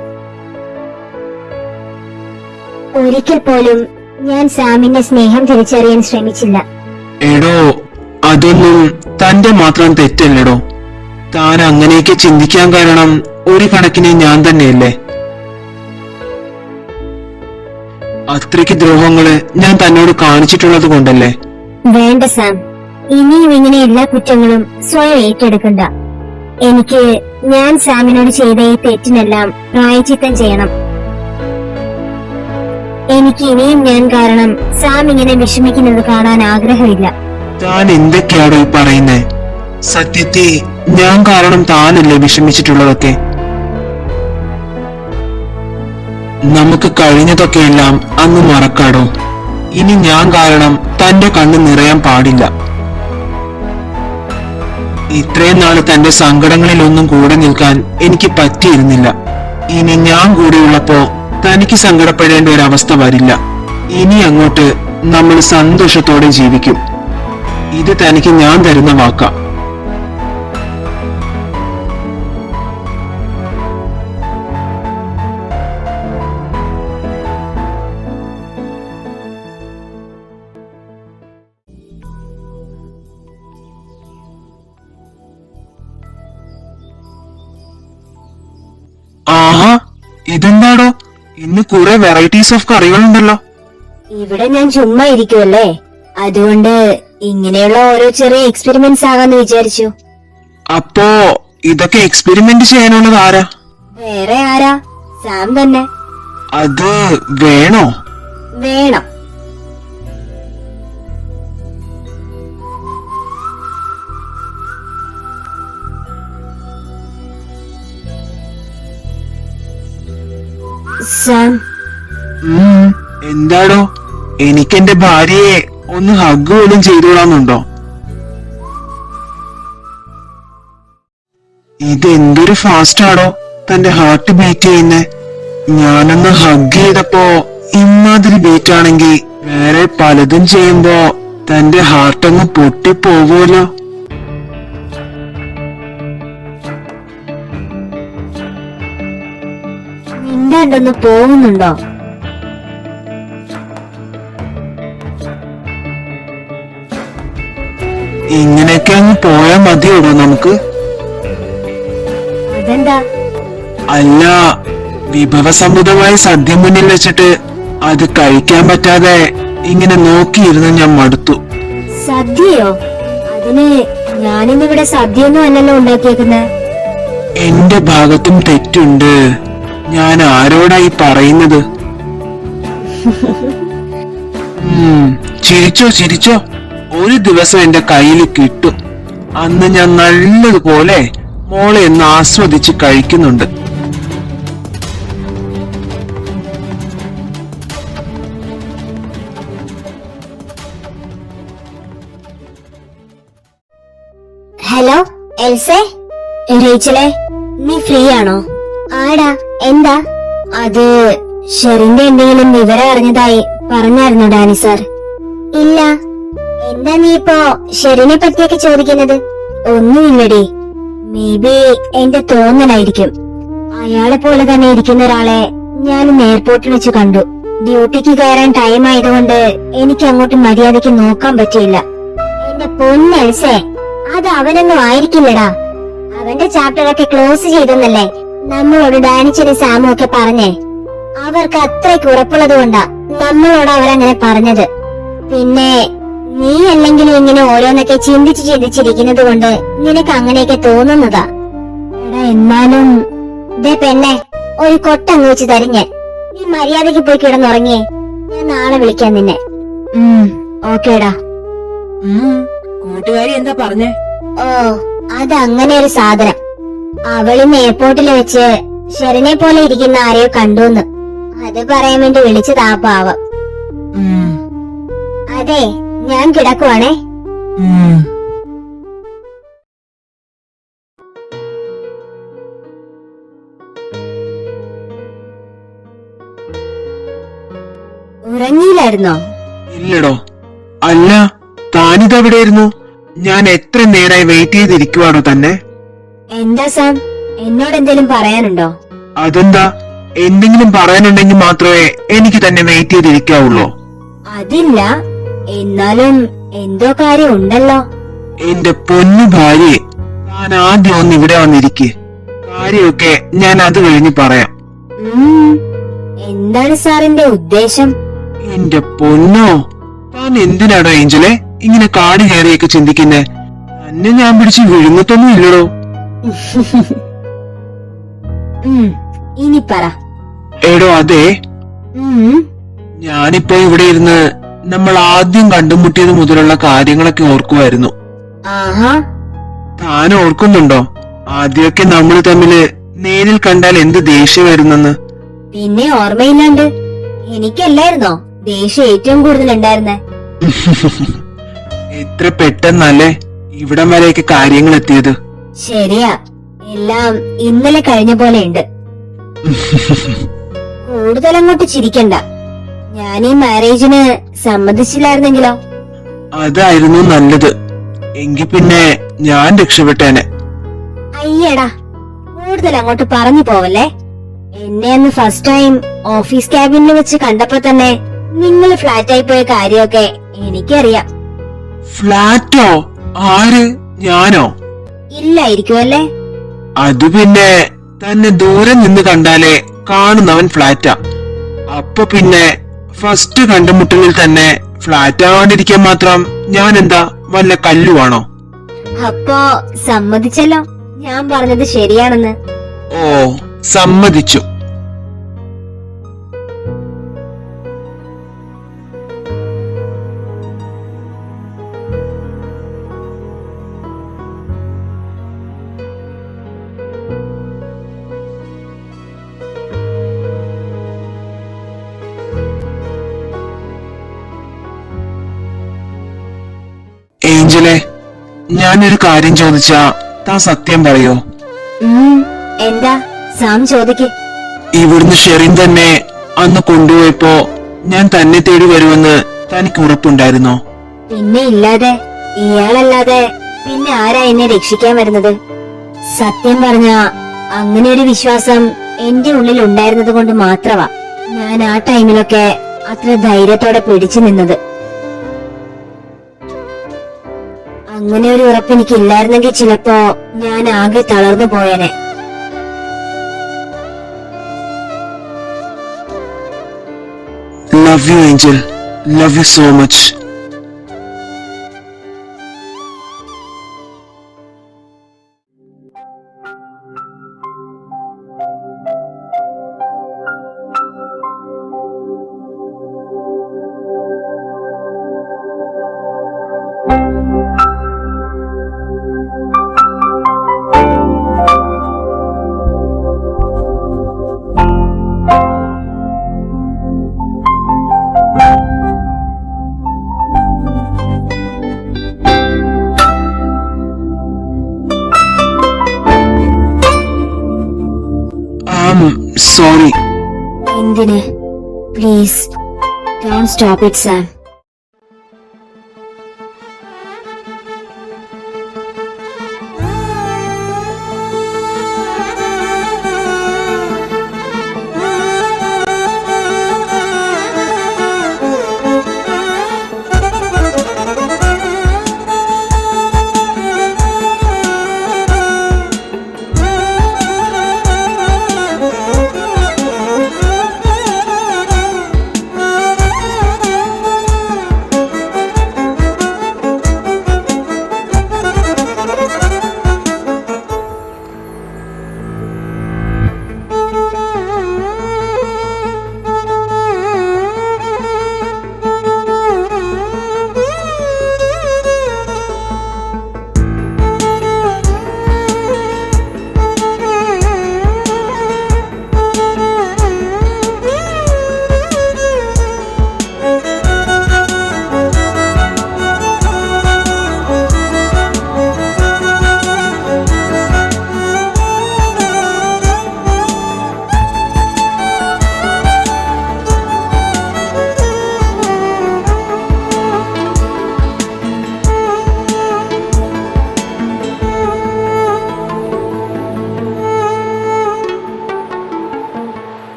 ഒരിക്കൽ പോലും ഞാൻ സാമിന്റെ സ്നേഹം തിരിച്ചറിയാൻ ശ്രമിച്ചില്ല. എടോ, അതൊന്നും തന്റെ മാത്രം തെറ്റല്ലടോ. താൻ അങ്ങനെയൊക്കെ ചിന്തിക്കാൻ കാരണം ഒരു കണക്കിന് ഞാൻ തന്നെയല്ലേ. അത്രയ്ക്ക് ദ്രോഹങ്ങള് ഞാൻ തന്നോട് കാണിച്ചിട്ടുള്ളത് കൊണ്ടല്ലേ. വേണ്ട സാം, ഇനിയും ഇങ്ങനെ എല്ലാ കുറ്റങ്ങളും സ്വയം ഏറ്റെടുക്കണ്ട. എനിക്ക് ഞാൻ സാമിനോട് ചെയ്ത ഈ തെറ്റിനെല്ലാം പ്രായശ്ചിത്തം ചെയ്യണം. എനിക്ക് ഇനിയും ഞാൻ കാരണം സാം ഇങ്ങനെ വിഷമിക്കുന്നത് കാണാൻ ആഗ്രഹമില്ല. താൻ എന്തൊക്കെയാണോ ഈ പറയുന്നേ? സത്യത്തെ ഞാൻ കാരണം താനല്ലേ വിഷമിച്ചിട്ടുള്ളതൊക്കെ. നമുക്ക് കഴിഞ്ഞതൊക്കെയെല്ലാം അന്ന് മറക്കാടോ. ഇനി ഞാൻ കാരണം തന്റെ കണ്ണ് നിറയാൻ പാടില്ല. ഇത്രയും നാള് തന്റെ സങ്കടങ്ങളിലൊന്നും കൂടെ നിൽക്കാൻ എനിക്ക് പറ്റിയിരുന്നില്ല. ഇനി ഞാൻ കൂടെയുള്ളപ്പോ തനിക്ക് സങ്കടപ്പെടേണ്ട ഒരു അവസ്ഥ വരില്ല. ഇനി അങ്ങോട്ട് നമ്മൾ സന്തോഷത്തോടെ ജീവിക്കും. ഇത് തനിക്ക് ഞാൻ തരുന്ന വാക്കാ. ആഹാ, ഇതെന്താടോ, ഇന്ന് കുറെ വെറൈറ്റീസ് ഓഫ് കറികളുണ്ടല്ലോ. ഇവിടെ ഞാൻ ചുമ്മാ ഇരിക്കുമല്ലേ, അതുകൊണ്ട് ഇങ്ങനെയുള്ള ഓരോ ചെറിയ എക്സ്പെരിമെന്റ്സ് ആകാന്ന് വിചാരിച്ചു. അപ്പോ ഇതൊക്കെ എക്സ്പെരിമെന്റ് ചെയ്യാനുള്ളത് ആരാ? വേറെ ആരാ? സാം തന്നെ. അത് വേണോ? വേണം. സാം, എന്താടോ, എനിക്കെന്റെ ഭാര്യയെ ഒന്ന് ഹഗ് പോലും ചെയ്തുകൊള്ളാന്നുണ്ടോ? ഇതെന്തൊരു ഫാസ്റ്റ് ആടോ തന്റെ ഹാർട്ട് ബീറ്റ് ചെയ്യുന്നേ. ഞാനൊന്ന് ഹഗ് ചെയ്തപ്പോ ഇമാതിരി ബീറ്റ് ആണെങ്കി വേറെ പലതും ചെയ്യുമ്പോ തന്റെ ഹാർട്ടങ്ങ് പൊട്ടിപ്പോവുമല്ലോ. മിണ്ടാണ്ടൊന്ന് പോകുന്നുണ്ടോ? ഇങ്ങനെയൊക്കെ അങ്ങ് പോയാ മതിയോടോ നമുക്ക്? അതെന്താ? അല്ല, വിഭവസമൃദ്ധമായ സദ്യ മുന്നിൽ വെച്ചിട്ട് അത് കഴിക്കാൻ പറ്റാതെ ഇങ്ങനെ നോക്കിയിരുന്ന് ഞാൻ മടുത്തു. സദ്യയോ? അതിന് ഞാനിന്നിവിടെ സദ്യയൊന്നും അല്ലല്ലോ ഉണ്ടാക്കിയേക്കുന്നെ. എന്റെ ഭാഗത്തും തെറ്റുണ്ട്. ഞാൻ ആരോടായി പറയുന്നത്? ചിരിച്ചോ ചിരിച്ചോ, ഒരു ദിവസം എന്റെ കയ്യിൽ കിട്ടും. അന്ന് ഞാൻ നല്ലതുപോലെ മോളെ ഒന്ന് ആസ്വദിച്ച് കഴിക്കുന്നുണ്ട്. ഹലോ എൽസേ, റേച്ചലേ, നീ ഫ്രീ ആണോ? ആടാ, എന്താ? അത് ഷെറിന്റെ എന്തെങ്കിലും വിവരം അറിഞ്ഞതായി പറഞ്ഞായിരുന്നു ഡാനി സാർ. ഇല്ല. എന്താ നീ ഇപ്പോ ഷെറിനെ പറ്റിയൊക്കെ ചോദിക്കുന്നത്? ഒന്നുമില്ലടി, മേ ബി എന്റെ തോന്നലായിരിക്കും. അയാളെ പോലെ തന്നെ ഇരിക്കുന്ന ഒരാളെ ഞാൻ എയർപോർട്ടിൽ വെച്ച് കണ്ടു. ഡ്യൂട്ടിക്ക് കയറാൻ ടൈം ആയതുകൊണ്ട് എനിക്ക് അങ്ങോട്ട് മര്യാദയ്ക്ക് നോക്കാൻ പറ്റിയില്ല. എന്റെ പൊന്നെൽസേ, അത് അവനൊന്നും ആയിരിക്കില്ലടാ. അവന്റെ ചാപ്റ്ററൊക്കെ ക്ലോസ് ചെയ്തെന്നല്ലേ നമ്മളോട് ഡാനിച്ചനും സാമും ഒക്കെ പറഞ്ഞേ. അവർക്ക് അത്രയ്ക്ക് ഉറപ്പുള്ളത് കൊണ്ടാ നമ്മളോട് അവരങ്ങനെ പറഞ്ഞത്. പിന്നെ നീ അല്ലെങ്കിലും ഇങ്ങനെ ഓരോന്നൊക്കെ ചിന്തിച്ചിരിക്കുന്നത് കൊണ്ട് നിനക്ക് അങ്ങനെയൊക്കെ തോന്നുന്നതാ. എടാ, എന്നാലും ദേ പെണ്ണെ, ഒരു കൊട്ടങ്ങ് വെച്ച് തരിഞ്ഞ് നീ മര്യാദയ്ക്ക് പോയി കിടന്നുറങ്ങിയേ. ഞാൻ നാളെ വിളിക്കാം നിന്നെ. ഓക്കേടാ. കൂട്ടുകാരി എന്താ പറഞ്ഞേ? ഓ, അതങ്ങനെ ഒരു സാധനം. അവളിന്ന് എയർപോർട്ടിൽ വെച്ച് ഷെറിനെ പോലെ ഇരിക്കുന്ന ആരെയോ കണ്ടുന്ന്. അത് പറയാൻ വേണ്ടി വിളിച്ചതാ പാവം. അതെ, ഞാൻ കിടക്കുവാണേ. ഉറങ്ങിയില്ലായിരുന്നോ? ഇല്ലടോ. അല്ല, താനിതെവിടെയായിരുന്നു? ഞാൻ എത്ര നേരായി വെയിറ്റ് ചെയ്തിരിക്കുവാണോ തന്നെ. എന്താ സാം, എന്നോട് എന്തേലും പറയാനുണ്ടോ? അതെന്താ, എന്തെങ്കിലും പറയാനുണ്ടെങ്കിൽ മാത്രമേ എനിക്ക് തന്നെ വെയിറ്റ് ചെയ്തിരിക്കാവുള്ളൂ. അതില്ല, എന്നാലും എന്തോ കാര്യം ഉണ്ടല്ലോ. എന്റെ പൊന്നു ഭാര്യയെ, താൻ ആദ്യം ഒന്ന് ഇവിടെ വന്നിരിക്കെ. കാര്യമൊക്കെ ഞാൻ അത് കഴിഞ്ഞ് പറയാം. ഉം, എന്താണ് സാറിന്റെ ഉദ്ദേശം? എന്റെ പൊന്നോ, താൻ എന്തിനാടോ ഏഞ്ചലെ ഇങ്ങനെ കാട് കയറിയൊക്കെ ചിന്തിക്കുന്നേ? തന്നെ ഞാൻ പിടിച്ച് വിഴുങ്ങത്തൊന്നും ഇല്ലടോ. ഇനി പറ. എടോ അതെ, ഉം, ഞാനിപ്പോ ഇവിടെ ഇരുന്ന് നമ്മൾ ആദ്യം കണ്ടുമുട്ടിയത് മുതലുള്ള കാര്യങ്ങളൊക്കെ ഓർക്കുമായിരുന്നു. ആഹാ, താൻ ഓർക്കുന്നുണ്ടോ ആദ്യമൊക്കെ നമ്മൾ തമ്മില് നേരിൽ കണ്ടാൽ എന്ത് ദേഷ്യമായിരുന്നെന്ന്? പിന്നെ ഓർമ്മയില്ലാണ്ട് എനിക്കല്ലായിരുന്നോ ദേഷ്യം ഏറ്റവും കൂടുതൽ ഉണ്ടായിരുന്നെ? എത്ര പെട്ടെന്നല്ലേ ഇവിടം വരെയൊക്കെ കാര്യങ്ങൾ എത്തിയത്. ശരിയാ, എല്ലാം ഇന്നലെ കഴിഞ്ഞ പോലെയുണ്ട്. കൂടുതൽ അങ്ങോട്ട് ചിരിക്കണ്ട. ഞാൻ ഈ മാരേജിന് സമ്മതിച്ചില്ലായിരുന്നെങ്കിലോ? അതായിരുന്നു നല്ലത്. എങ്കിൽ പിന്നെ ഞാൻ രക്ഷപ്പെട്ടേനെ. അയ്യടാ, കൂടുതൽ അങ്ങോട്ട് പറഞ്ഞു പോവല്ലേ. എന്നെ അന്ന് ഫസ്റ്റ് ടൈം ഓഫീസ് ക്യാബിനിൽ വെച്ച് കണ്ടപ്പോ തന്നെ നിങ്ങൾ ഫ്ലാറ്റായി പോയ കാര്യമൊക്കെ എനിക്കറിയാം. ഫ്ലാറ്റോ? ആര്? ഞാനോ? ഇല്ലായിരിക്കുമല്ലേ? അത് പിന്നെ തന്നെ ദൂരെ നിന്ന് കണ്ടാലേ കാണുന്നവൻ ഫ്ലാറ്റാ. അപ്പൊ പിന്നെ ഫസ്റ്റ് കണ്ടുമുട്ടലിൽ തന്നെ ഫ്ലാറ്റ് ആവാണ്ടിരിക്കാൻ മാത്രം ഞാൻ എന്താ വല്ല കല്ലുവാണോ? അപ്പോ സമ്മതിച്ചല്ലോ ഞാൻ പറഞ്ഞത് ശരിയാണെന്ന്. ഓ, സമ്മതിച്ചു. ഏഞ്ചലെ, ഞാനൊരു കാര്യം ചോദിച്ചാ താൻ സത്യം പറയോ? എന്താ സാം ചോദിക്ക്. ഇവിടുന്ന് ഷെറിൻ തന്നെ അന്ന് കൊണ്ടുപോയപ്പോ ഞാൻ തന്നെ തേടി വരുമെന്ന് തനിക്ക് ഉറപ്പുണ്ടായിരുന്നോ? പിന്നെ ഇല്ലാതെ, ഇയാളല്ലാതെ പിന്നെ ആരാ എന്നെ രക്ഷിക്കാൻ വരുന്നത്? സത്യം പറഞ്ഞ അങ്ങനെ ഒരു വിശ്വാസം എന്റെ ഉള്ളിൽ ഉണ്ടായിരുന്നത് കൊണ്ട് മാത്രമാ ഞാൻ ആ ടൈമിലൊക്കെ അത്ര ധൈര്യത്തോടെ പിടിച്ചു നിന്നത്. അങ്ങനെ ഒരു ഉറപ്പ് എനിക്ക് ഇല്ലായിരുന്നെങ്കിൽ ചിലപ്പോ ഞാൻ ആകെ തളർന്നു പോയേനെ. Love you Angel, love you so much. Sorry. എന്തിന്? Please don't stop it Sam.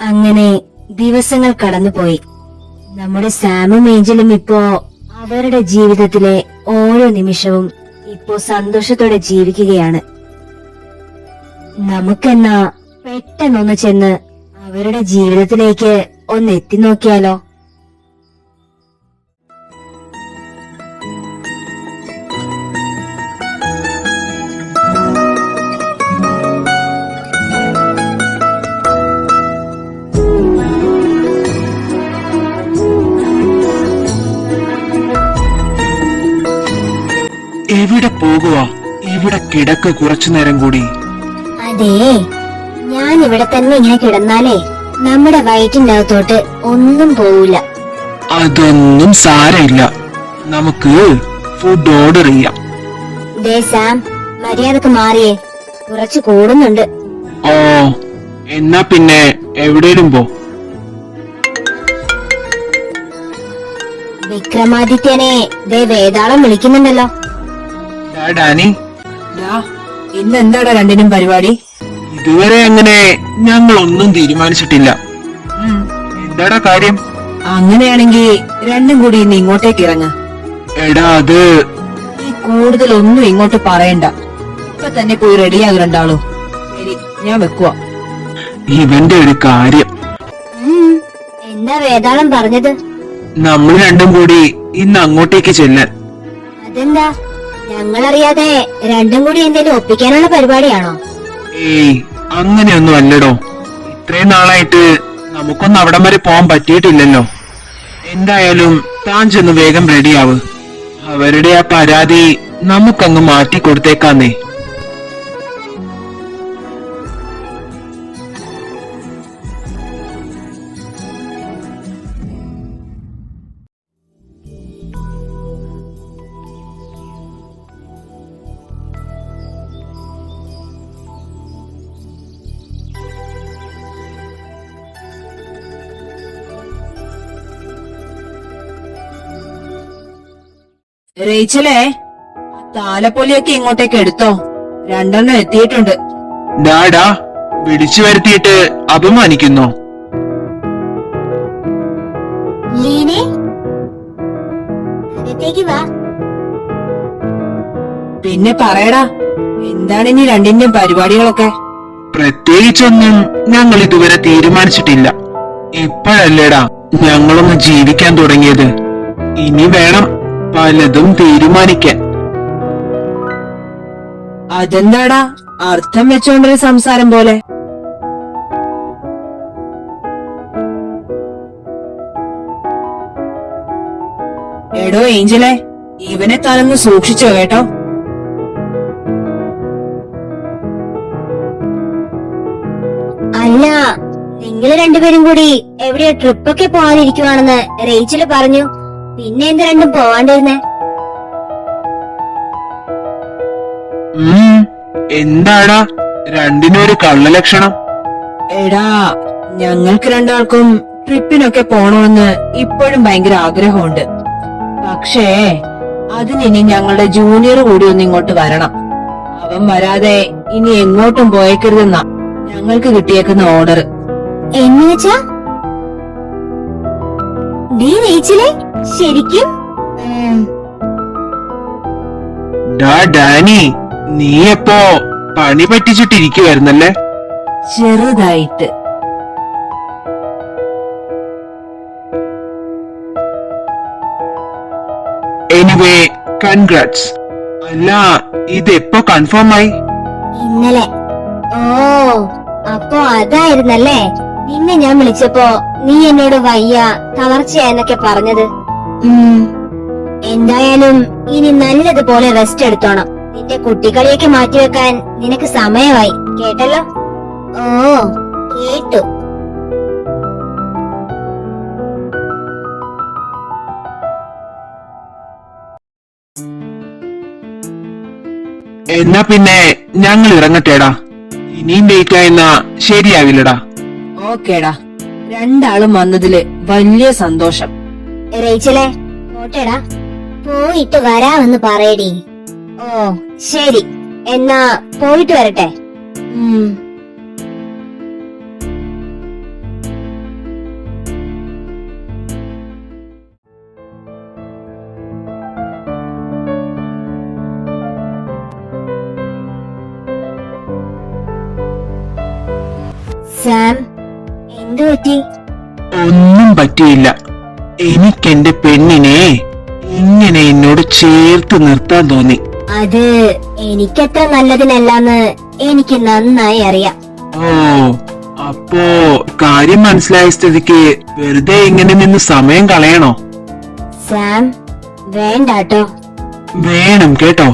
അങ്ങനെ ദിവസങ്ങൾ കടന്നുപോയി. നമ്മുടെ സാമും ഏഞ്ചലും ഇപ്പോ അവരുടെ ജീവിതത്തിലെ ഓരോ നിമിഷവും ഇപ്പോ സന്തോഷത്തോടെ ജീവിക്കുകയാണ്. നമുക്കെന്നാ പെട്ടെന്നൊന്ന് ചെന്ന് അവരുടെ ജീവിതത്തിലേക്ക് ഒന്ന് എത്തി നോക്കിയാലോ? എവിടെ പോകുവാ? ഇവിടെ കിടക്ക് കുറച്ചു നേരം കൂടി. അതേ, ഞാൻ ഇവിടെ തന്നെ ഇങ്ങനെ കിടന്നാലേ നമ്മുടെ വയറ്റിന്റെ അകത്തോട്ട് ഒന്നും പോവില്ല. അതൊന്നും സാരമില്ല, നമുക്ക് ഫുഡ് ഓർഡർ ചെയ്യാം. ദേ സാം, മര്യാദക്ക് മാറിയേ, കുറച്ച് കൂടുന്നുണ്ട്. ഓ, എന്നാ പിന്നെ എവിടേലും പോ. വിക്രമാദിത്യനെ ദേ വേതാളം വിളിക്കുന്നുണ്ടല്ലോ. ഡാനി, ഇന്ന് എന്താടാ രണ്ടിനും പരിപാടി? ഇതുവരെ അങ്ങനെ ഞങ്ങളൊന്നും തീരുമാനിച്ചിട്ടില്ല. എന്താടാ കാര്യം? അങ്ങനെയാണെങ്കിൽ രണ്ടും കൂടി ഇന്ന് ഇങ്ങോട്ടേക്ക് ഇറങ്ങ. എടാ, അത് നീ കൂടുതലൊന്നും ഇങ്ങോട്ട് പറയണ്ട, ഇപ്പൊ തന്നെ പോയി റെഡിയാകും രണ്ടാളോ. ശരി, ഞാൻ വെക്കുവാ. ഇവന്റെ ഒരു കാര്യം. എന്താ വേതാളം പറഞ്ഞത്? നമ്മൾ രണ്ടും കൂടി ഇന്ന് അങ്ങോട്ടേക്ക് ചെല്ലാൻ. അതെന്താ, ഞങ്ങളറിയാതെ രണ്ടും കൂടി എന്തെങ്കിലും ഒപ്പിക്കാനുള്ള പരിപാടിയാണോ? ഏയ്, അങ്ങനെയൊന്നും അല്ലടോ. ഇത്രയും നാളായിട്ട് നമുക്കൊന്നും അവിടം വരെ പോകാൻ പറ്റിയിട്ടില്ലല്ലോ. എന്തായാലും താൻ ചെന്ന് വേഗം റെഡിയാവ്. അവരുടെ ആ പരാതി നമുക്കങ്ങ് മാറ്റി കൊടുത്തേക്കാന്നേ. റേച്ചലേ, താലപ്പൊലിയൊക്കെ ഇങ്ങോട്ടേക്ക് എടുത്തോ, രണ്ടെണ്ണം എത്തിയിട്ടുണ്ട്. ഡാഡാ, വിളിച്ചു വരുത്തിയിട്ട് അപമാനിക്കുന്നോ? ലീനെ, അകത്തേക്ക് വാ. പിന്നെ പറയടാ, എന്താണ് ഇനി രണ്ടിന്റെയും പരിപാടികളൊക്കെ? പ്രത്യേകിച്ചൊന്നും ഞങ്ങൾ ഇതുവരെ തീരുമാനിച്ചിട്ടില്ല. ഇപ്പോഴല്ലേടാ ഞങ്ങളൊന്ന് ജീവിക്കാൻ തുടങ്ങിയത്. ഇനി വേണം പലതും തീരുമാനിക്കാൻ. അതെന്താടാ അർത്ഥം വെച്ചോണ്ടൊരു സംസാരം പോലെ? എടോ ഏഞ്ചലെ, ഇവനെ താനൊന്ന് സൂക്ഷിച്ചോ കേട്ടോ. അല്ല, നിങ്ങൾ രണ്ടുപേരും കൂടി എവിടെയോ ട്രിപ്പൊക്കെ പോകാനിരിക്കുവാണെന്ന് റേച്ചല് പറഞ്ഞു. പിന്നെ എന്ത് രണ്ടും പോവാണ്ടിരുന്നേ? എന്താടാ രണ്ടിനൊരു കള്ളലക്ഷണം? എടാ, ഞങ്ങൾക്ക് രണ്ടാൾക്കും ട്രിപ്പിനൊക്കെ പോണമെന്ന് ഇപ്പോഴും ഭയങ്കര ആഗ്രഹമുണ്ട്. പക്ഷേ അതിനി ഞങ്ങളുടെ ജൂനിയർ കൂടി ഒന്ന് ഇങ്ങോട്ട് വരണം. അവൻ വരാതെ ഇനി എങ്ങോട്ടും പോയേക്കരുതെന്നാ ഞങ്ങൾക്ക് കിട്ടിയേക്കുന്ന ഓർഡർ. എന്നുവെച്ചാ നീ റേച്ചലെ ശരിക്കും? ഡാനി, നീയപ്പോ പണി പറ്റിച്ചിട്ടിരിക്കുവായിരുന്നല്ലേ? ചെറുതായിട്ട്. Anyway, congrats. അല്ല, ഇതെപ്പോ കൺഫേം ആയി? ഇന്നലെ. ഓ, അപ്പൊ അതായിരുന്നല്ലേ നിന്നെ ഞാൻ വിളിച്ചപ്പോ നീ എന്നോട് വയ്യ, തളർച്ചയെന്നൊക്കെ പറഞ്ഞത്. എന്തായാലും ഇനി നല്ലതുപോലെ റെസ്റ്റ് എടുത്തോണം. നിന്റെ കുട്ടികളിയൊക്കെ മാറ്റിവെക്കാൻ നിനക്ക് സമയമായി, കേട്ടല്ലോ? ഓ, കേട്ടു. എന്നാ പിന്നെ ഞങ്ങൾ ഇറങ്ങട്ടേടാ. ഇനിയും ലേറ്റ് ആയെന്നാ ശരിയാവില്ലടാ. ഓക്കേടാ, രണ്ടാളും വന്നതില് വലിയ സന്തോഷം. റേച്ചലെ, പോട്ടെടാ. പോയിട്ട് വരാമെന്ന് പറയടി. ഓ ശരി, എന്നാ പോയിട്ട് വരട്ടെ. സാം, എന്തു പറ്റി? ഒന്നും പറ്റിയില്ല. എനിക്കെന്റെ പെണ്ണിനെ ഇങ്ങനെ എന്നോട് ചേർത്ത് നിർത്താൻ തോന്നി. അത് എനിക്കത്ര നല്ലതിനല്ലാന്ന് എനിക്ക് നന്നായി അറിയാം. ഓ, അപ്പോ കാര്യം മനസ്സിലായ സ്ഥിതിക്ക് വെറുതെ ഇങ്ങനെ നിന്ന് സമയം കളയണോ? സാം, വേണ്ടാട്ടോ. വേണം കേട്ടോ.